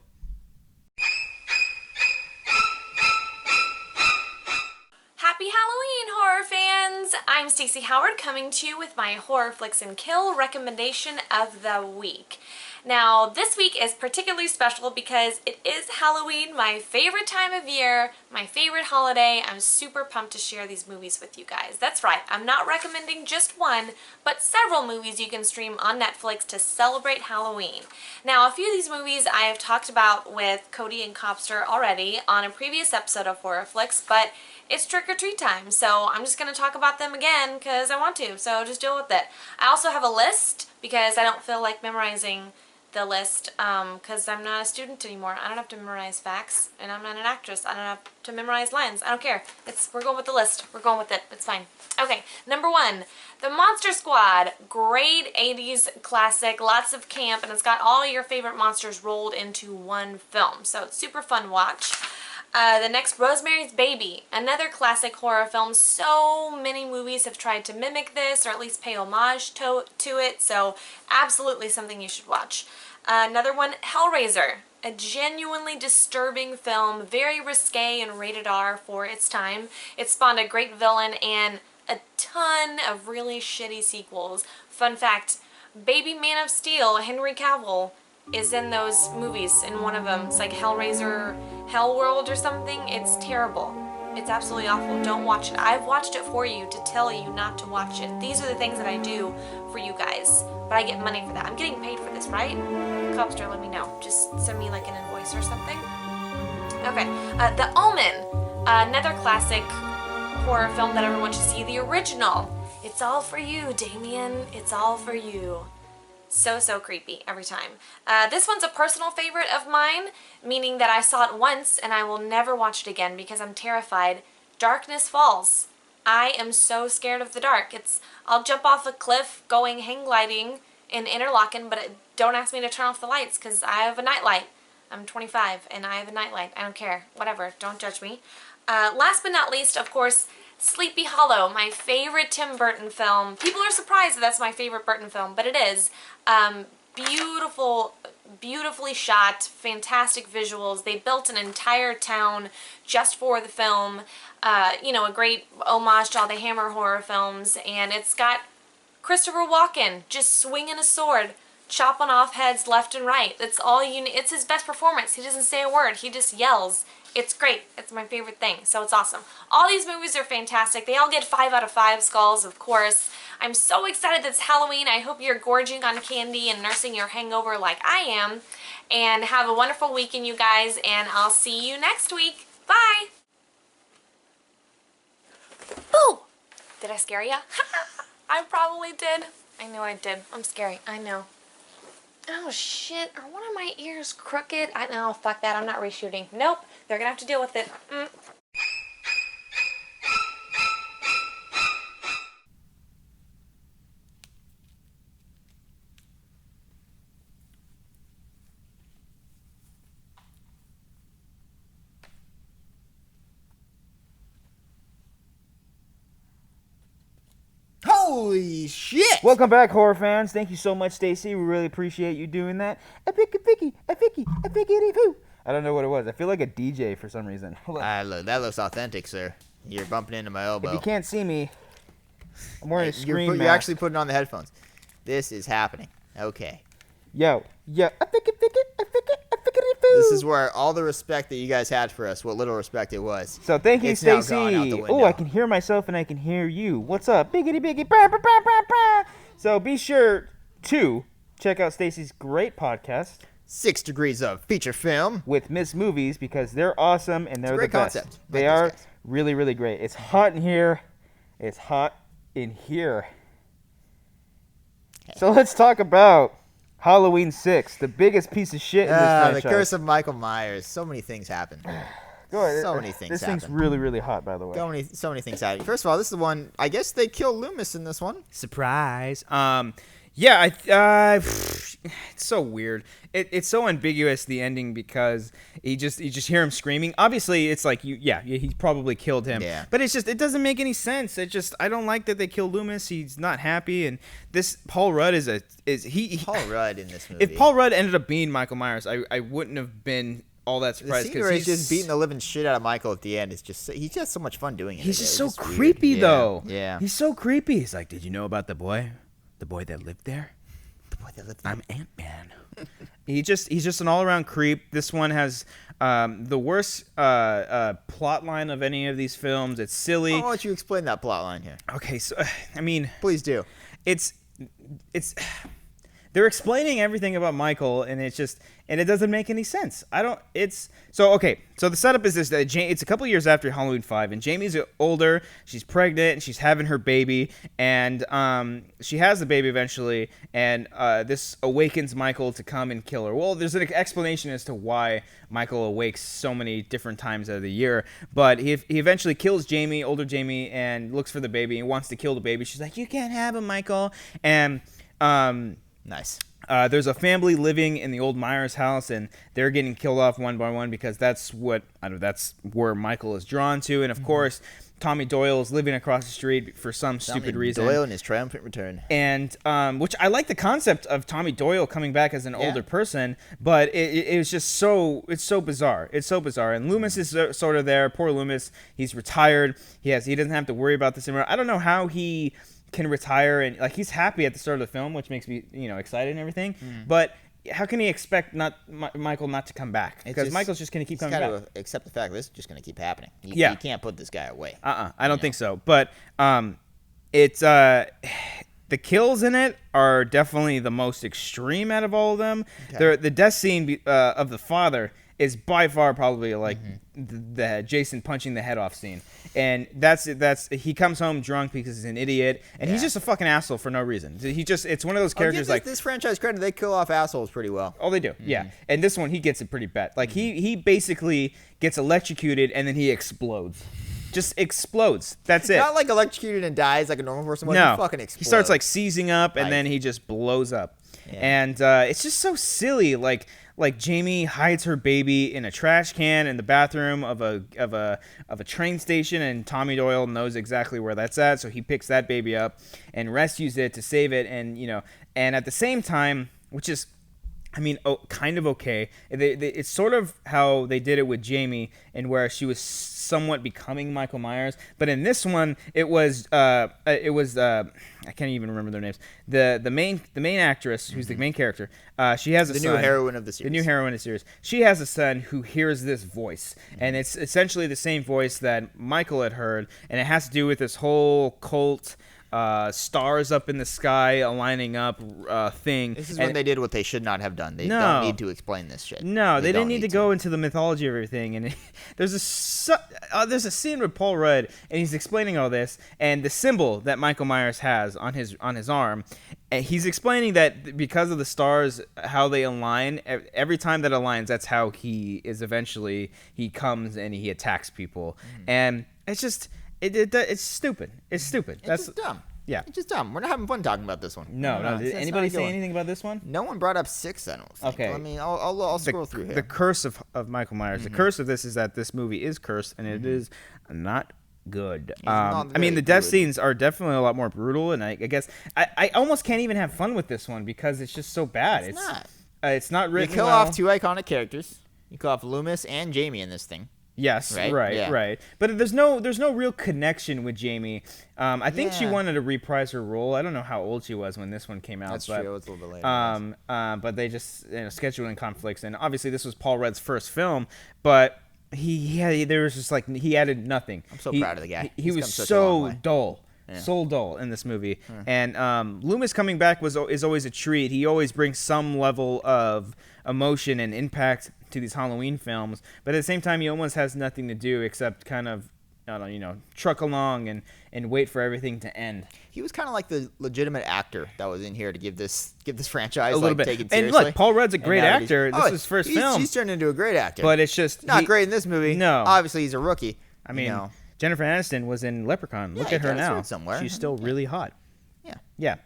Happy Halloween, horror fans! I'm Stacy Howard coming to you with my HorrorFlix and Kill recommendation of the week. Now, this week is particularly special because it is Halloween, my favorite time of year, my favorite holiday. I'm super pumped to share these movies with you guys. That's right, I'm not recommending just one, but several movies you can stream on Netflix to celebrate Halloween. Now, a few of these movies I have talked about with Cody and Cobbster already on a previous episode of HorrorFlix, but it's trick-or-treat time, so I'm just going to talk about them again because I want to, so just deal with it. I also have a list because I don't feel like memorizing the list because I'm not a student anymore. I don't have to memorize facts, and I'm not an actress. I don't have to memorize lines. I don't care. We're going with the list. We're going with it. It's fine. Okay, number 1, The Monster Squad. Great 80s classic, lots of camp, and it's got all your favorite monsters rolled into one film, so it's super fun to watch. The next, Rosemary's Baby, another classic horror film. So many movies have tried to mimic this or at least pay homage to it, so absolutely something you should watch. Another one, Hellraiser, a genuinely disturbing film, very risque and rated R for its time. It spawned a great villain and a ton of really shitty sequels. Fun fact, Baby Man of Steel, Henry Cavill, is in those movies in one of them. It's like Hellraiser, Hellworld or something. It's terrible. It's absolutely awful. Don't watch it. I've watched it for you to tell you not to watch it. These are the things that I do for you guys, but I get money for that. I'm getting paid for this, right? Cobbster, let me know. Just send me like an invoice or something. Okay, The Omen, another classic horror film that everyone should see. The original. It's all for you, Damien. It's all for you. So creepy every time. This one's a personal favorite of mine, meaning that I saw it once and I will never watch it again because I'm terrified. Darkness Falls. I am so scared of the dark. I'll jump off a cliff going hang gliding in Interlaken, but don't ask me to turn off the lights because I have a nightlight. I'm 25 and I have a nightlight. I don't care. Whatever. Don't judge me. Last but not least, of course, Sleepy Hollow, my favorite Tim Burton film. People are surprised that that's my favorite Burton film, but it is. Beautifully shot, fantastic visuals. They built an entire town just for the film. A great homage to all the Hammer horror films, and it's got Christopher Walken just swinging a sword, chopping off heads left and right. It's his best performance. He doesn't say a word. He just yells. It's great. It's my favorite thing, so it's awesome. All these movies are fantastic. They all get 5 out of 5 skulls, of course. I'm so excited that it's Halloween. I hope you're gorging on candy and nursing your hangover like I am. And have a wonderful weekend, you guys, and I'll see you next week. Bye! Boo! Did I scare ya? I probably did. I know I did. I'm scary. I know. Oh shit, are one of my ears crooked? No, fuck that, I'm not reshooting. Nope, they're gonna have to deal with it. Holy shit! Welcome back, horror fans. Thank you so much, Stacy. We really appreciate you doing that. A picky, poo. I don't know what it was. I feel like a DJ for some reason. Hold on. That looks authentic, sir. You're bumping into my elbow. If you can't see me, I'm wearing a screen You're mask. actually putting on the headphones. This is happening. Okay. Yo. I think it. This is where all the respect that you guys had for us, what little respect it was. So thank you, it's now Stacy. gone out the window. Oh, I can hear myself and I can hear you. What's up? Biggity biggy. Bah, bah, bah, bah, bah. So be sure to check out Stacy's great podcast, 6 Degrees of Feature Film. with Miss Movies, because they're awesome and they're a great the best. concept. They Like are those guys. really, really great. It's hot in here. It's hot in here. So let's talk about Halloween 6, the biggest piece of shit in this franchise. The Curse of Michael Myers. So many things happen. Go ahead. So many things This happen. thing's really, really hot, by the way. So many things happen. First of all, this is the one. I guess they kill Loomis in this one. Surprise. It's so weird. It's so ambiguous, the ending, because you just hear him screaming. Obviously, it's like he probably killed him. Yeah. But it doesn't make any sense. I don't like that they killed Loomis. He's not happy, and this Paul Rudd Paul Rudd in this movie. If Paul Rudd ended up being Michael Myers, I wouldn't have been all that the surprised, scene where he's just beating the living shit out of Michael at the end is just he's just so much fun doing it. He's just so It's weird. creepy, Yeah. though. Yeah. He's so creepy. He's like, did you know about the boy that lived there? Boy, they lived there. I'm Ant-Man. He's just an all-around creep. This one has the worst plot line of any of these films. It's silly. Why don't you explain that plot line here? Okay, so I mean, Please do. it's they're explaining everything about Michael, and it doesn't make any sense. So the setup is this: that it's a couple years after Halloween 5, and Jamie's older. She's pregnant, and she's having her baby, and she has the baby eventually, and this awakens Michael to come and kill her. Well, there's an explanation as to why Michael awakes so many different times out of the year, but he eventually kills Jamie, older Jamie, and looks for the baby and wants to kill the baby. She's like, "You can't have him, Michael," and Nice. there's a family living in the old Myers house, and they're getting killed off one by one because that's where Michael is drawn to. And of course, Tommy Doyle is living across the street for some stupid reason. Doyle and his triumphant return. And which I like the concept of Tommy Doyle coming back as an older person, but it was just it's so bizarre. It's so bizarre. And Loomis is sort of there. Poor Loomis. He's retired. He doesn't have to worry about this anymore. I don't know how he can retire, and like he's happy at the start of the film, which makes me excited and everything. But how can he expect Michael not to come back? Because Michael's just going to keep coming back. Accept the fact that this is just going to keep happening. You can't put this guy away. I don't think so. But it's the kills in it are definitely the most extreme out of all of them. Okay. The death scene of the father is by far probably like the Jason punching the head off scene. And that's he comes home drunk because he's an idiot, and he's just a fucking asshole for no reason. It's one of those characters like this franchise credit, they kill off assholes pretty well. Oh, they do, yeah. And this one, he gets it pretty bad. Like he basically gets electrocuted and then he explodes. Just explodes. That's it. Not like electrocuted and dies like a normal person would. No, He fucking explodes. he starts like seizing up and then he just blows up. Yeah. And it's just so silly. Like Jamie hides her baby in a trash can in the bathroom of a train station, and Tommy Doyle knows exactly where that's at, so he picks that baby up and rescues it to save it. And and at the same time, which is, I mean, kind of okay. It's sort of how they did it with Jamie, and where she was somewhat becoming Michael Myers. But in this one, it was I can't even remember their names. The main actress, who's the main character, she has a son. The new heroine of the series. The new heroine of the series. She has a son who hears this voice, and it's essentially the same voice that Michael had heard, and it has to do with this whole cult. Stars up in the sky aligning up thing. This is when they did what they should not have done. They No. don't need to explain this shit. No, they didn't need to go into the mythology of everything. And there's a scene with Paul Rudd, and he's explaining all this, and the symbol that Michael Myers has on his arm, and he's explaining that because of the stars, how they align, every time that aligns, that's how he comes and he attacks people. And it's just it's stupid. It's stupid. It's just dumb. Yeah. It's just dumb. We're not having fun talking about this one. No. Did anybody say anything about this one? No one brought up 6, I don't think. Okay. I mean, I'll scroll through here. The curse of Michael Myers. The curse of this is that this movie is cursed, and it is not good. not I mean, the very death good. scenes are definitely a lot more brutal, and I guess I almost can't even have fun with this one because it's just so bad. It's not. It's not You written kill well. off 2 iconic characters. You kill off Loomis and Jamie in this thing. Yes, Right? right, Yeah. right. But there's no real connection with Jamie. I think she wanted to reprise her role. I don't know how old she was when this one came out. That's true. It's a little bit later. But they just scheduling conflicts, and obviously this was Paul Rudd's first film, but there was just like he added nothing. I'm so proud of the guy. He was come such a long so way. dull. Yeah. So dull in this movie, and Loomis coming back is always a treat. He always brings some level of emotion and impact to these Halloween films, but at the same time, he almost has nothing to do except kind of, I don't know, truck along and wait for everything to end. He was kind of like the legitimate actor that was in here to give this franchise A little bit. take it And seriously. look, Paul Rudd's a great now that actor. This is his first film. He's turned into a great actor. But it's just not great in this movie. No. Obviously, he's a rookie. I mean, you know. Jennifer Aniston was in Leprechaun. Look at her that's now. right somewhere. She's still really hot. Yeah. Yeah.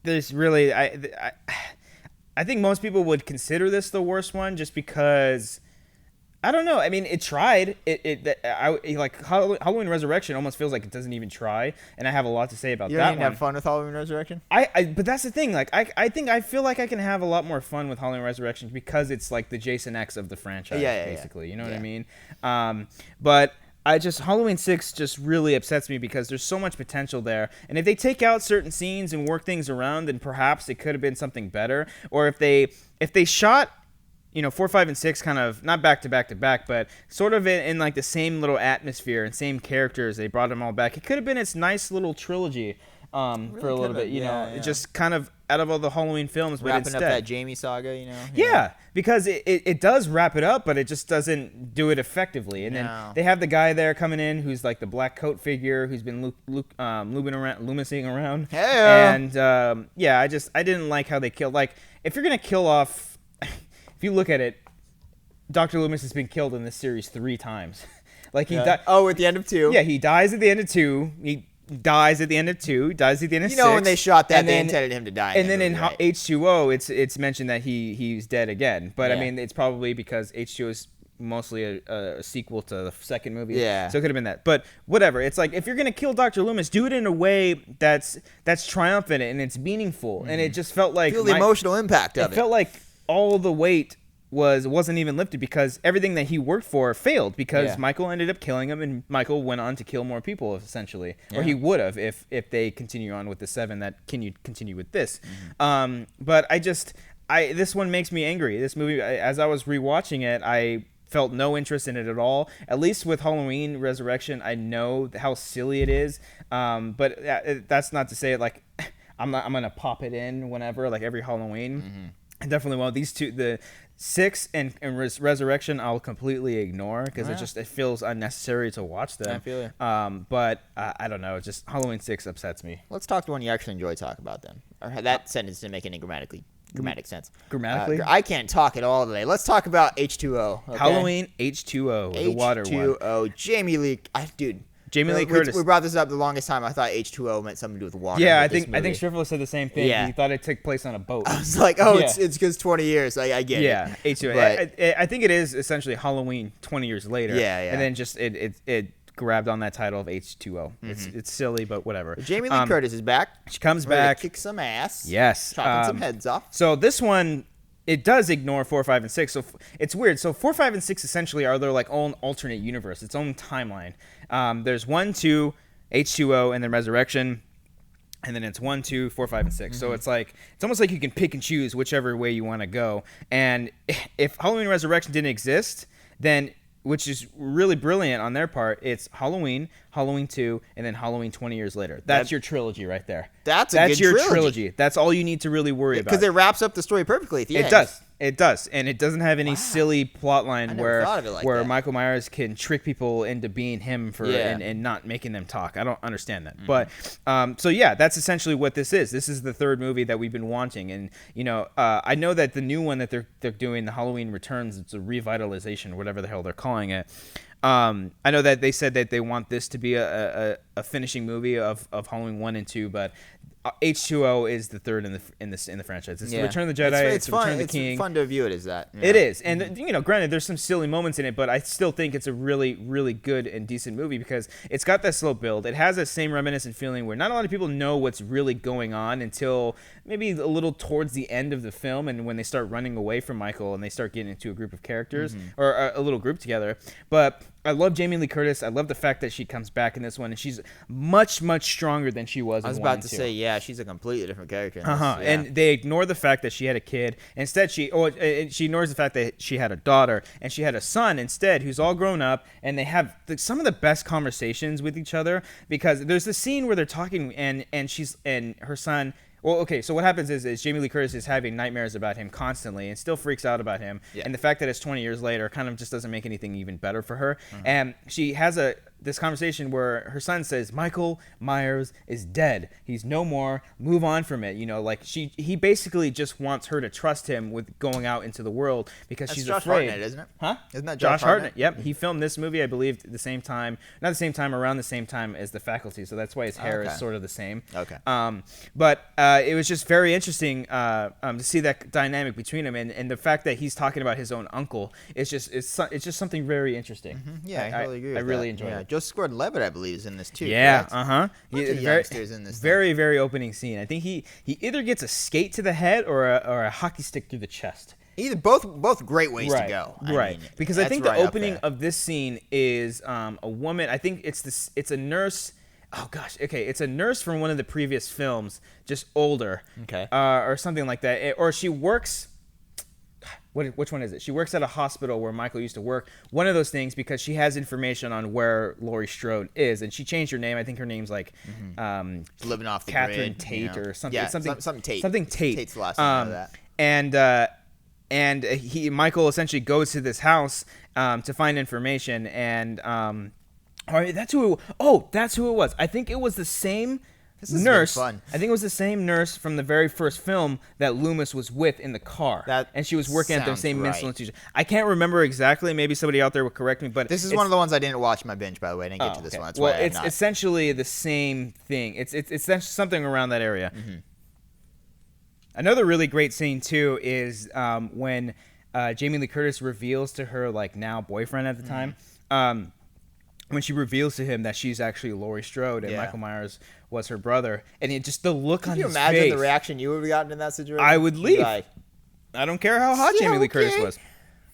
There's really I think most people would consider this the worst one just because I don't know. I mean, it tried. Like Halloween Resurrection almost feels like it doesn't even try, and I have a lot to say about You that don't even one. have fun with Halloween Resurrection? But that's the thing. Like, I feel like I can have a lot more fun with Halloween Resurrection because it's like the Jason X of the franchise, basically. You know what I mean? But Halloween 6 just really upsets me because there's so much potential there. And if they take out certain scenes and work things around, then perhaps it could have been something better. Or if they shot 4, 5, and 6 kind of not back to back to back, but sort of in like the same little atmosphere and same characters. They brought them all back. It could have been its nice little trilogy for a little bit. It just kind of out of all the Halloween films, but Wrapping instead, up that Jamie saga, Yeah, because it does wrap it up, but it just doesn't do it effectively. And then they have the guy there coming in who's like the black coat figure who's been Loomising around. Hey-o. And I didn't like how they killed. Like, if you're gonna kill off. If you look at it, Dr. Loomis has been killed in this series 3 times. Like he died. Oh, at the end of 2. Yeah, he dies at the end of 2. He dies at the end of 2. He dies at the end of 6. When they shot that, and they then, intended him to die. And then in right? H2O, it's mentioned that he's dead again. But I Yeah. mean, it's probably because H2O is mostly a sequel to the second movie. Yeah. So it could have been that. But whatever. It's like if you're gonna kill Dr. Loomis, do it in a way that's triumphant and it's meaningful. And it just felt like Feel the emotional impact of it. It felt like all the weight wasn't even lifted because everything that he worked for failed because Michael ended up killing him and Michael went on to kill more people essentially, or he would have if they continue on with the 7 that continue with this. But this one makes me angry. This movie, as I was rewatching it, I felt no interest in it at all. At least with Halloween Resurrection, I know how silly it is. But that's not to say it like I'm gonna pop it in whenever, like every Halloween. I definitely won't. These two, the 6 and Resurrection, I'll completely ignore because it feels unnecessary to watch them. I feel you. But I don't know. Just Halloween 6 upsets me. Let's talk to one you actually enjoy talk about then. Or that sentence didn't make any grammatic sense. Grammatically? I can't talk at all today. Let's talk about H2O. Okay? Halloween H2O, the water one. H2O. Jamie Lee. Jamie Lee Curtis. We brought this up the longest time. I thought H2O meant something to do with water. Yeah, I think Striffler said the same thing. Yeah. He thought it took place on a boat. I was like, it's because 20 years. I get it. Yeah, H2O. But I think it is essentially Halloween 20 years later. Yeah. And then just it grabbed on that title of H2O. It's silly, but it's Jamie Lee Curtis is back. She comes ready to back. kick some ass. Yes. Chopping some heads off. So this one, it does ignore 4, 5, and 6. So it's weird. So 4, 5, and 6 essentially are their like own alternate universe, its own timeline. There's 1, 2, H2O, and then Resurrection. And then it's 1, 2, 4, 5, and 6. So it's almost like you can pick and choose whichever way you want to go. And if Halloween Resurrection didn't exist, then, which is really brilliant on their part, it's Halloween, Halloween 2, and then Halloween 20 years later. That's your trilogy right there. That's a good your trilogy. That's all you need to really worry about. Because it wraps up the story perfectly at the end. It does, and it doesn't have any silly plot line never thought of it like that. Michael Myers can trick people into being him and not making them talk. I don't understand that, but that's essentially what this is. This is the third movie that we've been wanting, and I know that the new one that they're doing, the Halloween Returns, it's a revitalization, whatever the hell they're calling it. I know that they said that they want this to be a a finishing movie of Halloween 1 and 2, but H2O is the third in the franchise. It's the Return of the Jedi. It's fun. Return of the King. It's fun to view it as that. It is, and granted, there's some silly moments in it, but I still think it's a really, really good and decent movie because it's got that slow build. It has that same reminiscent feeling where not a lot of people know what's really going on until maybe a little towards the end of the film, and when they start running away from Michael and they start getting into a group of characters or a little group together. But I love Jamie Lee Curtis. I love the fact that she comes back in this one, and she's much, much stronger than she was. I was about to say, yeah, she's a completely different character. In this, And they ignore the fact that she had a kid. Instead, she ignores the fact that she had a daughter and she had a son instead, who's all grown up, and they have some of the best conversations with each other because there's this scene where they're talking, and her son. Well, okay, so what happens is Jamie Lee Curtis is having nightmares about him constantly and still freaks out about him. Yeah. And the fact that it's 20 years later kind of just doesn't make anything even better for her. And she has this conversation where her son says, Michael Meyers is dead. He's no more. Move on from it. He basically just wants her to trust him with going out into the world because she's Josh afraid. Hartnett, isn't it? Huh? Isn't that Josh Hartnett? Yep. He filmed this movie, I believe, around the same time as The Faculty. So that's why his hair is sort of the same. Okay. But it was just very interesting to see that dynamic between them, and the fact that he's talking about his own uncle is just something very interesting. Yeah, I totally agree with I really enjoyed it. Joseph Gordon-Levitt, I believe, is in this too. Yeah, youngsters in this. Very, very opening scene. I think he either gets a skate to the head or a hockey stick through the chest. Either both great ways to go. I mean, because I think the opening of this scene is a woman. I think it's a nurse. Oh gosh, okay, it's a nurse from one of the previous films, just older, or something like that, or she works. Which one is it? She works at a hospital where Michael used to work. One of those things because she has information on where Laurie Strode is, and she changed her name. I think her name's like living off the Catherine grid, Tate or something. Yeah, something Tate. Something Tate. Tate's the last name of that. And Michael essentially goes to this house to find information, and that's who it was. I think it was the same nurse. I think it was the same nurse from the very first film that Loomis was with in the car, and she was working at the same mental institution. I can't remember exactly. Maybe somebody out there will correct me, but this is one of the ones I didn't watch in my binge. By the way, I didn't get to this one. That's why it's essentially the same thing. It's something around that area. Another really great scene too is when Jamie Lee Curtis reveals to her now boyfriend at the time. When she reveals to him that she's actually Laurie Strode and Michael Myers was her brother, and it just the look on his face. Can you imagine the reaction you would have gotten in that situation? I would leave. I don't care how hot Jamie Lee Curtis was.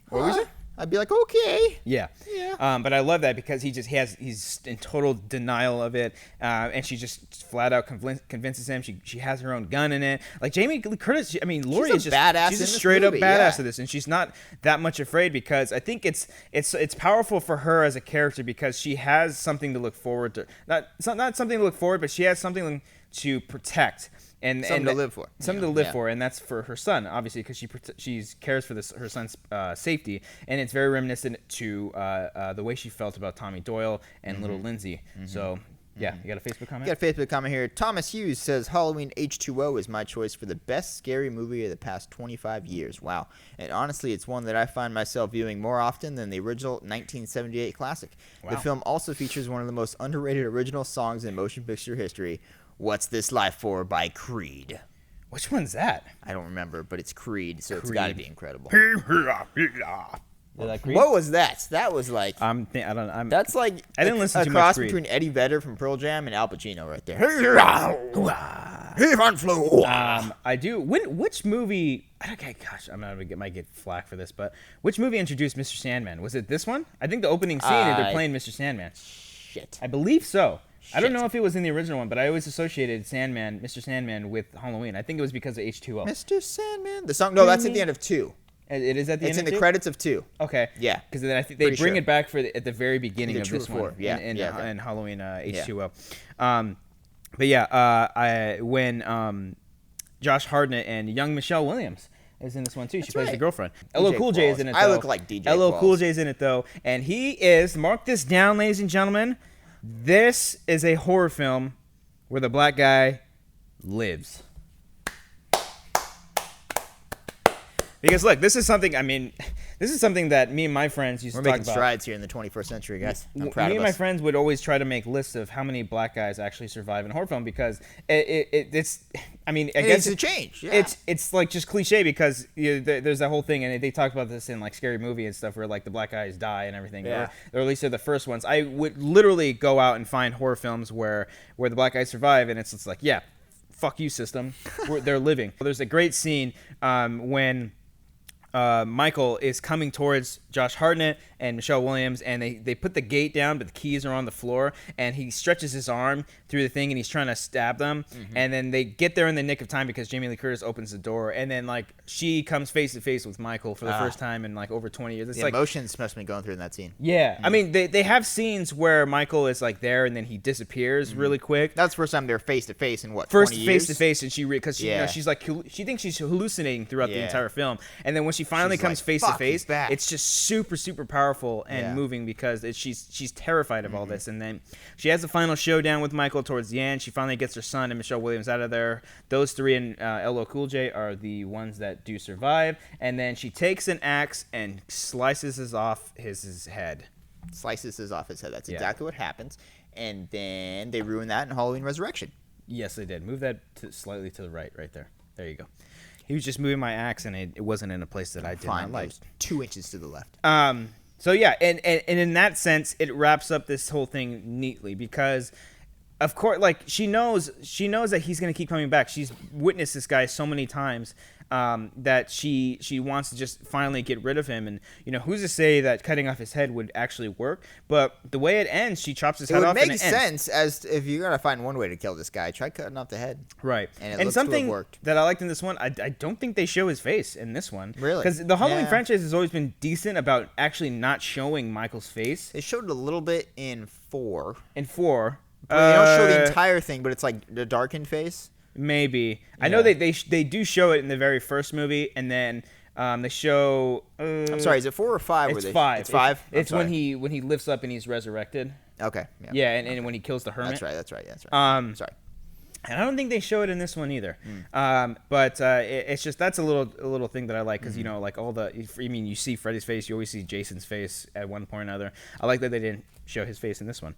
What was it? I'd be like, okay. Yeah. But I love that because he's in total denial of it, and she just flat out convinces him. She has her own gun in it. Like Jamie Lee Curtis, I mean, Laurie is just badass. She's a straight up badass of this, and she's not that much afraid because I think it's powerful for her as a character because she has something to look forward to. Not something to look forward, but she has something to protect. Something to live for. Something to live for, and that's for her son, obviously, because she cares for her son's safety, and it's very reminiscent to the way she felt about Tommy Doyle and little Lindsay. So, yeah, you got a Facebook comment? Got a Facebook comment here. Thomas Hughes says, Halloween H2O is my choice for the best scary movie of the past 25 years. Wow. And honestly, it's one that I find myself viewing more often than the original 1978 classic. Wow. The film also features one of the most underrated original songs in motion picture history, What's This Life For by Creed. Which one's that? I don't remember, but it's Creed, so it's got to be incredible. What was that? That was like... That's like I didn't listen to a much cross Creed. between Eddie Vedder from Pearl Jam and Al Pacino right there. I do. Which movie... Gosh, might get flack for this, but which movie introduced Mr. Sandman? Was it this one? I think the opening scene, they're playing Mr. Sandman. Shit. I believe so. I don't know if it was in the original one, but I always associated Mr. Sandman with Halloween. I think it was because of H2O. Mr. Sandman? The song? No, that's at the end of 2. It is at the end of 2? It's in the credits of 2. Okay. Yeah. Because then I think they bring it back at the very beginning of this one. Yeah. In Halloween H2O. Yeah. When Josh Hartnett and young Michelle Williams is in this one too. She plays the girlfriend. LL Cool J is in it though. I look like DJ LL Cool J is in it though. And he is, mark this down, ladies and gentlemen, this is a horror film where the black guy lives. Because look, this is something, I mean, This is something that me and my friends used We're to talk making about. strides here in the 21st century, guys. I'm proud Me of and my us. friends would always try to make lists of how many black guys actually survive in a horror film because it's. I mean, I guess It's a change. Yeah. it's like just cliche because there's that whole thing, and they talked about this in like Scary Movie and stuff where like the black guys die and everything, Yeah. or at least they're the first ones. I would literally go out and find horror films where the black guys survive, and it's just like, yeah, fuck you, system. They're living. There's a great scene when Michael is coming towards Josh Hartnett and Michelle Williams, and they put the gate down, but the keys are on the floor, and he stretches his arm through the thing, and he's trying to stab them, and then they get there in the nick of time because Jamie Lee Curtis opens the door, and then like she comes face to face with Michael for the first time in like over 20 years. It's the like emotions must have been going through in that scene. yeah, I mean they have scenes where Michael is like there, and then he disappears really quick. That's the first time they're face to face in what? First 20 face years? to face, and because Yeah. she's like she thinks she's hallucinating throughout the Yeah. entire film, and then when she finally She's comes like, face to "Fuck, face, he's back." it's just super powerful and Yeah. moving because she's terrified of all this, and then she has the final showdown with Michael towards the end. She finally gets her son and Michelle Williams out of there. Those three and LL Cool J are the ones that do survive, and then she takes an axe and slices off his head. Slices off his head. That's Yeah. exactly what happens. And then they ruin that in Halloween Resurrection. Yes, they did. Move that slightly to the right there. There you go. He was just moving my axe, and it wasn't in a place that I did Fine, not like. it was 2 inches to the left. So yeah, and in that sense, it wraps up this whole thing neatly because, of course, like she knows that he's gonna keep coming back. She's witnessed this guy so many times that she wants to just finally get rid of him. And who's to say that cutting off his head would actually work? But the way it ends, she chops his It head would off. make and it ends. sense as if you're gonna find one way to kill this guy, try cutting off the head. Right. And it looks to have something worked. that I liked in this one, I don't think they show his face in this one. Really? Because the Halloween Yeah. franchise has always been decent about actually not showing Michael's face. They showed it a little bit in 4. In 4. But they don't show the entire thing, but it's like the darkened face. Maybe. I know they do show it in the very first movie, and then they show... I'm sorry, is it 4 or 5? It's 5. It's 5? It's when he lifts up and he's resurrected. Okay. Yeah, and when he kills the hermit. That's right. Sorry. And I don't think they show it in this one either. But it's just that's a little thing that I like because like all the you see Freddy's face, you always see Jason's face at one point or another. I like that they didn't show his face in this one.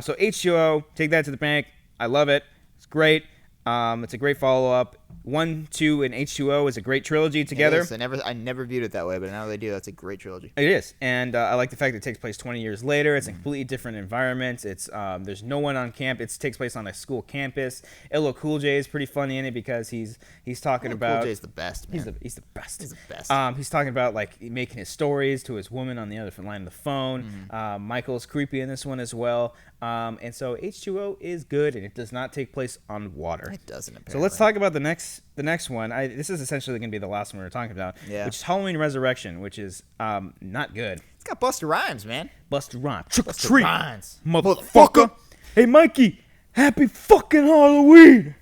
So H2O, take that to the bank. I love it. It's great. It's a great follow up. 1, 2, and H2O is a great trilogy together. It is. I never viewed it that way, but now they do. That's a great trilogy. It is, and I like the fact that it takes place 20 years later. It's a completely different environment. It's there's no one on camp. It takes place on a school campus. LL Cool J is pretty funny in it because he's talking about. Cool J's the best, man. He's the best. He's the best. He's talking about like making his stories to his woman on the other line of the phone. Michael's creepy in this one as well. And so H2O is good, and it does not take place on water. It doesn't. Apparently. So let's talk about the next one. This is essentially going to be the last one we're talking about, which is Halloween Resurrection, which is not good. It's got Busta Rhymes, man. Busta Rhymes, trick or Busta treat, Rhymes. motherfucker. Hey Mikey, happy fucking Halloween.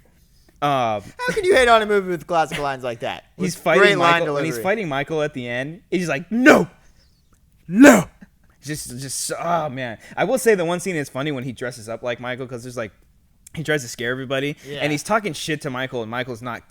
How can you hate on a movie with classical lines like that? He's With fighting great line Michael, when he's delivery. fighting Michael at the end. He's like, no. Just oh man. I will say the one scene is funny when he dresses up like Michael because there's like he tries to scare everybody and he's talking shit to Michael and Michael's not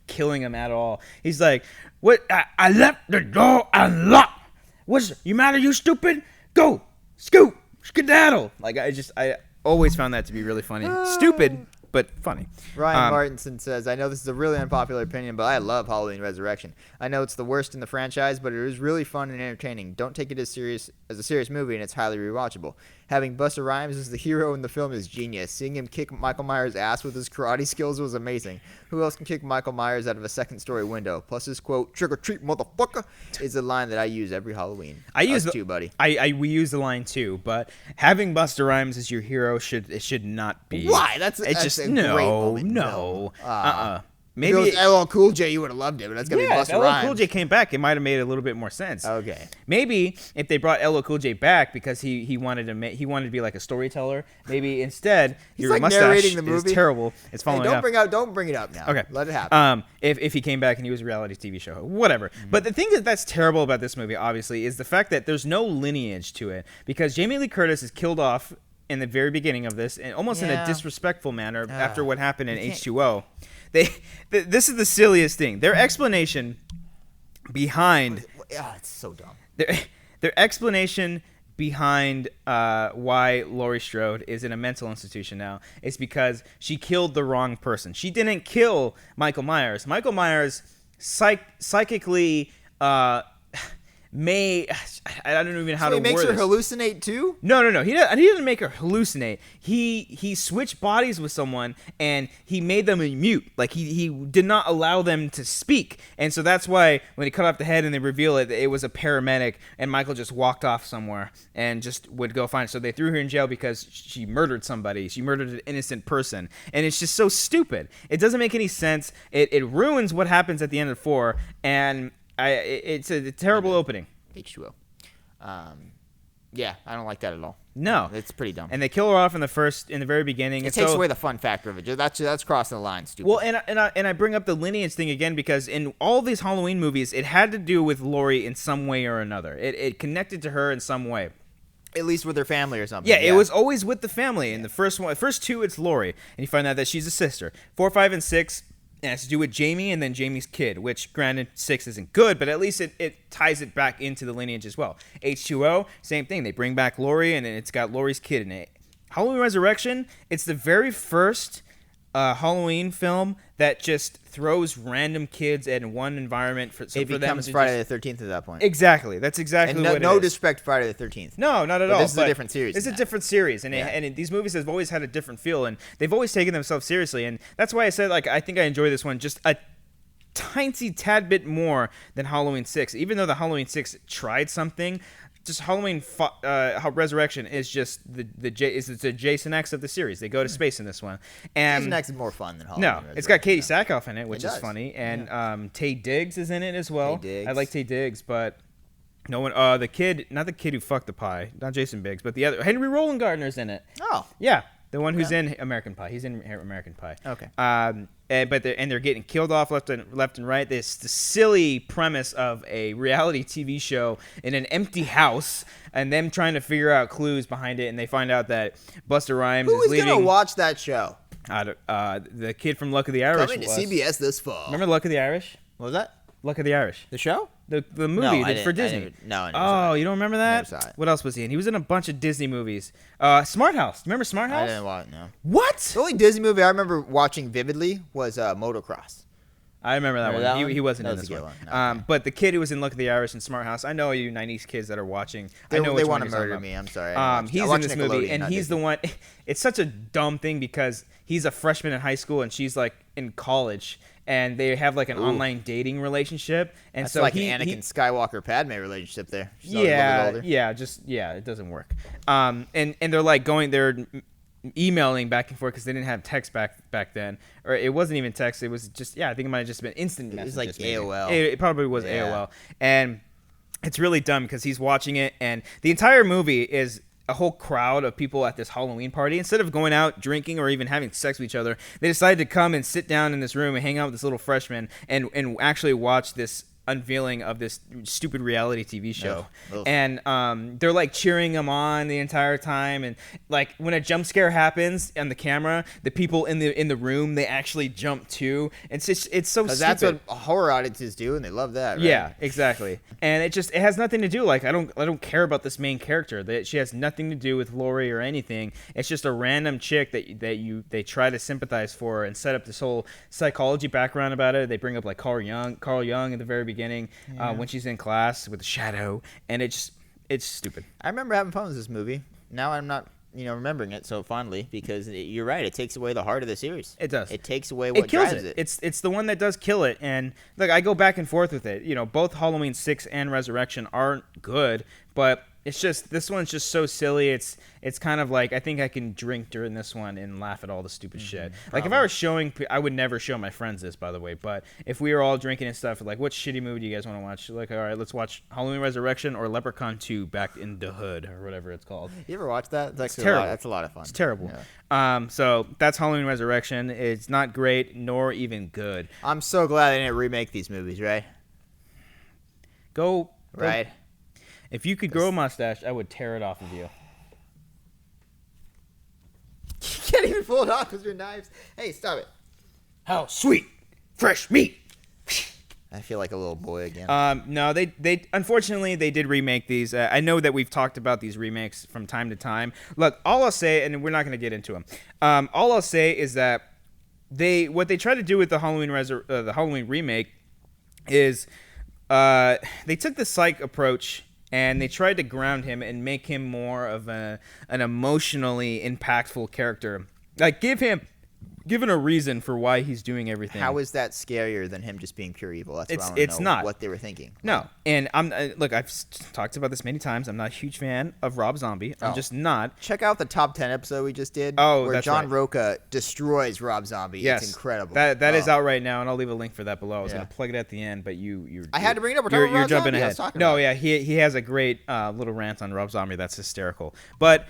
killing him at all. He's like, "What? I left the door unlocked. What's you matter? You stupid? Go, skedaddle." Like I always found that to be really funny. Stupid, but funny. Ryan Martinson says, I know this is a really unpopular opinion, but I love Halloween Resurrection. I know it's the worst in the franchise, but it is really fun and entertaining. Don't take it as a serious movie, and it's highly rewatchable. Having Busta Rhymes as the hero in the film is genius. Seeing him kick Michael Myers' ass with his karate skills was amazing. Who else can kick Michael Myers out of a second-story window? Plus his quote, "Trick or treat, motherfucker," is a line that I use every Halloween. I use Us too, buddy. We use the line too, but having Busta Rhymes as your hero should not be. Why? That's it's just a no, great moment. no. Maybe Maybe if it was LL Cool J, you would have loved it, but that's gonna be if Busta LL Rhymes. Cool J came back, it might have made a little bit more sense. Okay. Maybe if they brought LL Cool J back because he wanted to be like a storyteller. Maybe instead your like mustache narrating the movie. is terrible. It's Hey, following don't up. bring it up now. Okay. Let it happen. If he came back and he was a reality TV show, whatever. But the thing that's terrible about this movie, obviously, is the fact that there's no lineage to it because Jamie Lee Curtis is killed off in the very beginning of this, and almost in a disrespectful manner after what happened in H2O. This is the silliest thing. Their explanation behind It's so dumb. their explanation behind why Laurie Strode is in a mental institution now is because she killed the wrong person. She didn't kill Michael Myers. Michael Myers psychically I don't even know how to word this. He makes her hallucinate too? No. He didn't make her hallucinate. He switched bodies with someone and he made them mute. Like he did not allow them to speak. And so that's why when he cut off the head and they reveal it was a paramedic and Michael just walked off somewhere and just would go find it. So they threw her in jail because she murdered somebody. She murdered an innocent person. And it's just so stupid. It doesn't make any sense. It ruins what happens at the end of 4 and it's a terrible opening. H2O. Yeah, I don't like that at all. No, it's pretty dumb. And they kill her off in the very beginning. It takes away the fun factor of it. That's crossing the line. Stupid. Well, and I bring up the lineage thing again because in all these Halloween movies, it had to do with Laurie in some way or another. It connected to her in some way. At least with her family or something. Yeah, it was always with the family. In the first 2, it's Laurie, and you find out that she's a sister. 4, 5, and 6. It has to do with Jamie and then Jamie's kid, which granted 6 isn't good, but at least it ties it back into the lineage as well. H2O, same thing. They bring back Laurie and it's got Laurie's kid in it. Halloween Resurrection, it's the very first Halloween film that just throws random kids in one environment for it becomes Friday the 13th at that point. Exactly. That's exactly what it is. No disrespect to Friday the 13th. No, not at all. This is a different series. It's a different series, and these movies have always had a different feel, and they've always taken themselves seriously, and that's why I said I think I enjoy this one just a tiny tad bit more than Halloween 6. Even though the Halloween 6 tried something, just Halloween Resurrection is just it's the Jason X of the series. They go to space in this one. And Jason X is more fun than Halloween. No, it's got Katie Sackhoff in it, which is funny, and Tay Diggs is in it as well. I like Tay Diggs, but no one. The kid, not the kid who fucked the pie, not Jason Biggs, but the other Henry Roland Gardner's in it. Oh, yeah. The one who's in American Pie. He's in American Pie. Okay. But they're getting killed off left and right. This the silly premise of a reality TV show in an empty house, and them trying to figure out clues behind it, and they find out that Busta Rhymes is leaving. Who is gonna watch that show? The kid from Luck of the Irish. Coming to CBS this fall. Remember Luck of the Irish? What was that? Luck of the Irish. The show? The movie for Disney. I never saw it. You don't remember that? Never saw it. What else was he in? He was in a bunch of Disney movies. Smart House. Remember Smart House? I didn't watch it, no. What? The only Disney movie I remember watching vividly was Motocross. I remember that one. That one? He wasn't That in was this a one. good one. Okay. But the kid who was in Luck of the Irish and Smart House, I know you 90s kids that are watching. They I know which want one to you're murder talking me. I'm sorry. about. He's in this movie, and he's Disney. the one. It's such a dumb thing because he's a freshman in high school and she's like in college, and they have like an online dating relationship. And That's so like an Anakin Skywalker Padme relationship there. She's it doesn't work. And they're like they're emailing back and forth because they didn't have text back then, or it wasn't even text. It was just I think it might have just been instant messages. It was like AOL. It probably was AOL, and it's really dumb because he's watching it, and the entire movie is a whole crowd of people at this Halloween party. Instead of going out drinking or even having sex with each other, they decided to come and sit down in this room and hang out with this little freshman and actually watch this unveiling of this stupid reality TV show. And they're like cheering him on the entire time, and like when a jump scare happens on the camera, the people in the room, they actually jump too. It's so stupid. That's what horror audiences do, and they love that, right? Yeah, exactly. And it has nothing to do, like I don't care about this main character. That she has nothing to do with Laurie or anything. It's just a random chick that they try to sympathize for and set up this whole psychology background about it. They bring up like Carl Jung at the very beginning when she's in class with the shadow, and it's stupid. I remember having fun with this movie. Now I'm not remembering it so fondly because you're right. It takes away the heart of the series. It does. It takes away what kills drives it. It's the one that does kill it. And look, I go back and forth with it. Both Halloween 6 and Resurrection aren't good, but it's just this one's just so silly. It's kind of like I think I can drink during this one and laugh at all the stupid shit. Like if I was showing, I would never show my friends this, by the way. But if we were all drinking and stuff, like what shitty movie do you guys want to watch? Like, all right, let's watch Halloween Resurrection or Leprechaun 2 Back in the Hood or whatever it's called. You ever watch that? It's terrible. That's a lot of fun. It's terrible. Yeah. So that's Halloween Resurrection. It's not great nor even good. I'm so glad they didn't remake these movies, right? Go. Right. If you could grow a mustache, I would tear it off of you. You can't even pull it off with your knives. Hey, stop it. How sweet, fresh meat. I feel like a little boy again. No, they unfortunately they did remake these. I know that we've talked about these remakes from time to time. Look, all I'll say, and we're not going to get into them. All I'll say is that what they try to do with the Halloween remake is they took the Psych approach and they tried to ground him and make him more of an emotionally impactful character. Like given a reason for why he's doing everything. How is that scarier than him just being pure evil? That's what I It's want to know not what they were thinking. No, and look, I've talked about this many times. I'm not a huge fan of Rob Zombie. I'm just not. Check out the top 10 episode we just did. Oh, where that's John right. Roca destroys Rob Zombie. Yes, it's incredible. That is out right now, and I'll leave a link for that below. I was Yeah. going to plug it at the end, but you I had to bring it up. We're talking about You're Rob jumping Zombie. I ahead. was talking No, about it. yeah, he has a great little rant on Rob Zombie that's hysterical. But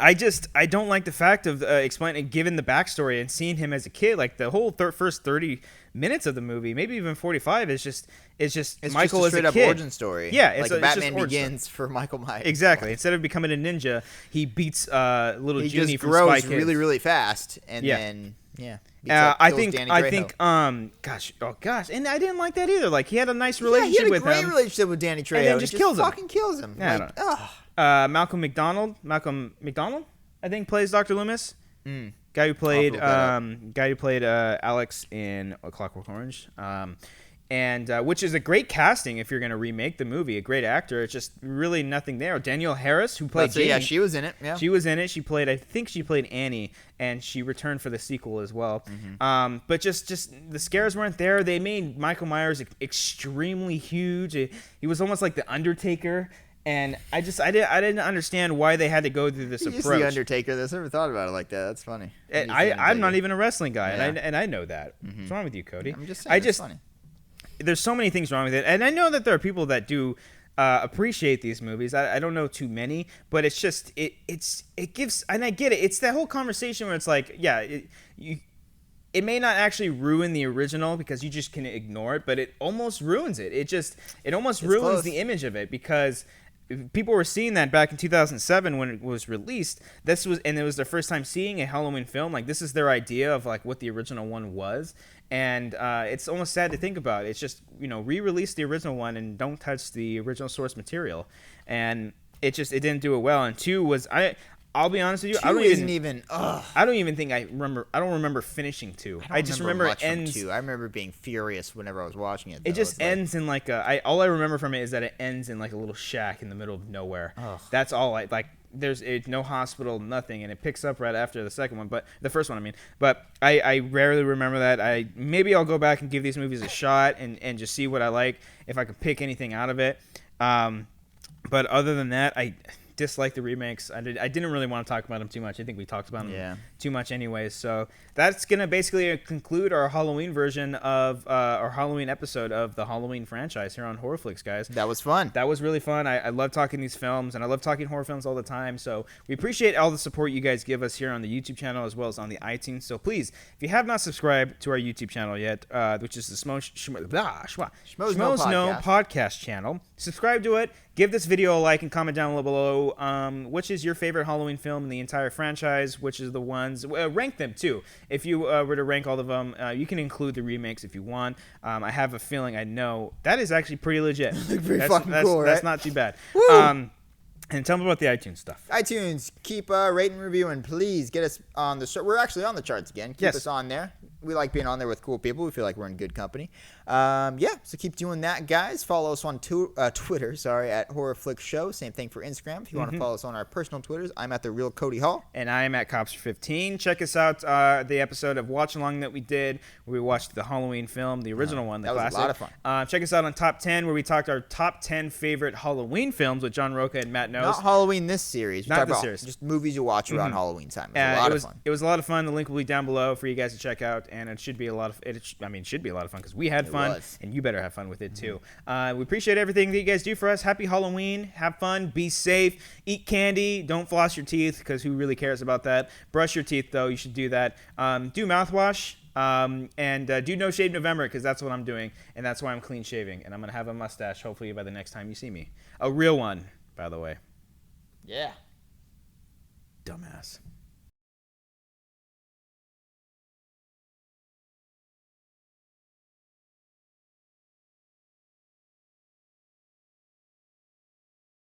I don't like the fact of explaining, given the backstory and seeing him as a kid. Like the whole first 30 minutes of the movie, maybe even 45, is just It's Michael just a as a straight up kid. origin story. Yeah, like it's just Batman origin story. Begins for Michael Myers. Exactly. Instead of becoming a ninja, he beats little He Junie just from Spy grows Kids. really, really fast, and Yeah. then beats I kills think Danny I Trejo. think and I didn't like that either. Like he had a nice Yeah, relationship he had a with great him. relationship with Danny Trejo. And then He just kills him. Fucking kills him. Yeah, I Like, don't ugh. Malcolm McDonald, I think plays Dr. Loomis. Guy who played I'll look that up. Alex in A Clockwork Orange. And which is a great casting if you're going to remake the movie. A great actor. It's just really nothing there. Danielle Harris, who played Jamie. Yeah, she was in it. Yeah. She was in it. I think she played Annie, and she returned for the sequel as well. But just the scares weren't there. They made Michael Myers extremely huge. He was almost like the Undertaker. And I didn't understand why they had to go through this He's approach. the Undertaker. I've never thought about it like that. That's funny. And He's the I'm not Undertaker. even a wrestling guy, Yeah. and I know that. What's wrong with you, Cody? I'm just saying. It's funny. There's so many things wrong with it, and I know that there are people that do appreciate these movies. I don't know too many, but it's just it gives, and I get it. It's that whole conversation where it's like, yeah, it may not actually ruin the original because you just can ignore it, but it almost ruins it. It almost ruins close. the image of it because people were seeing that back in 2007 when it was released. And it was their first time seeing a Halloween film. Like this is their idea of like what the original one was, and it's almost sad to think about. It's just re-release the original one and don't touch the original source material, and it didn't do it well. And two was I'll be honest with you. I don't remember finishing two. I just remember it ends. Two. I remember being furious whenever I was watching it. It just ends in like all I remember from it is that it ends in like a little shack in the middle of nowhere. Ugh. That's all I like. There's no hospital, nothing, and it picks up right after the second one, but the first one, I mean. But I rarely remember that. Maybe I'll go back and give these movies a shot and just see what I like, if I could pick anything out of it. But other than that, I dislike the remakes. I didn't really want to talk about them too much. I think we talked about them too much anyways. So that's going to basically conclude our Halloween version of our Halloween episode of the Halloween franchise here on HorrorFlix, guys. That was fun. That was really fun. I love talking these films, and I love talking horror films all the time. So we appreciate all the support you guys give us here on the YouTube channel as well as on the iTunes. So please, if you have not subscribed to our YouTube channel yet, which is the Schmoes Know podcast channel, subscribe to it. Give this video a like and comment down below. Which is your favorite Halloween film in the entire franchise? Which is the ones? Rank them too. If you were to rank all of them, you can include the remakes if you want. I have a feeling I know that is actually pretty legit. Cool, right? That's not too bad. And tell me about the iTunes stuff. iTunes, keep rating and reviewing. Please get us on the. We're actually on the charts again. Keep us on there. We like being on there with cool people. We feel like we're in good company. So keep doing that, guys. Follow us on Twitter, at HorrorFlix Show. Same thing for Instagram. If you want to follow us on our personal Twitters, I'm at The Real Cody Hall. And I am at Cobbster15. Check us out, the episode of Watch Along that we did, where we watched the Halloween film, the original one, the classic. That was a lot of fun. Check us out on Top 10, where we talked our top 10 favorite Halloween films with John Roca and Matt Knows. Not Halloween this series. Not this series. Just movies you watch around Halloween time. It was a lot of fun. It was a lot of fun. The link will be down below for you guys to check out, and it should be a lot of should be a lot of fun because we had fun, and you better have fun with it too. We appreciate everything that you guys do for us. Happy Halloween. Have fun. Be safe. Eat candy. Don't floss your teeth because who really cares about that? Brush your teeth though. You should do that. Do mouthwash. And do No Shave November because that's what I'm doing, and that's why I'm clean shaving, and I'm gonna have a mustache hopefully by the next time you see me. A real one, by the way. Yeah. Dumbass.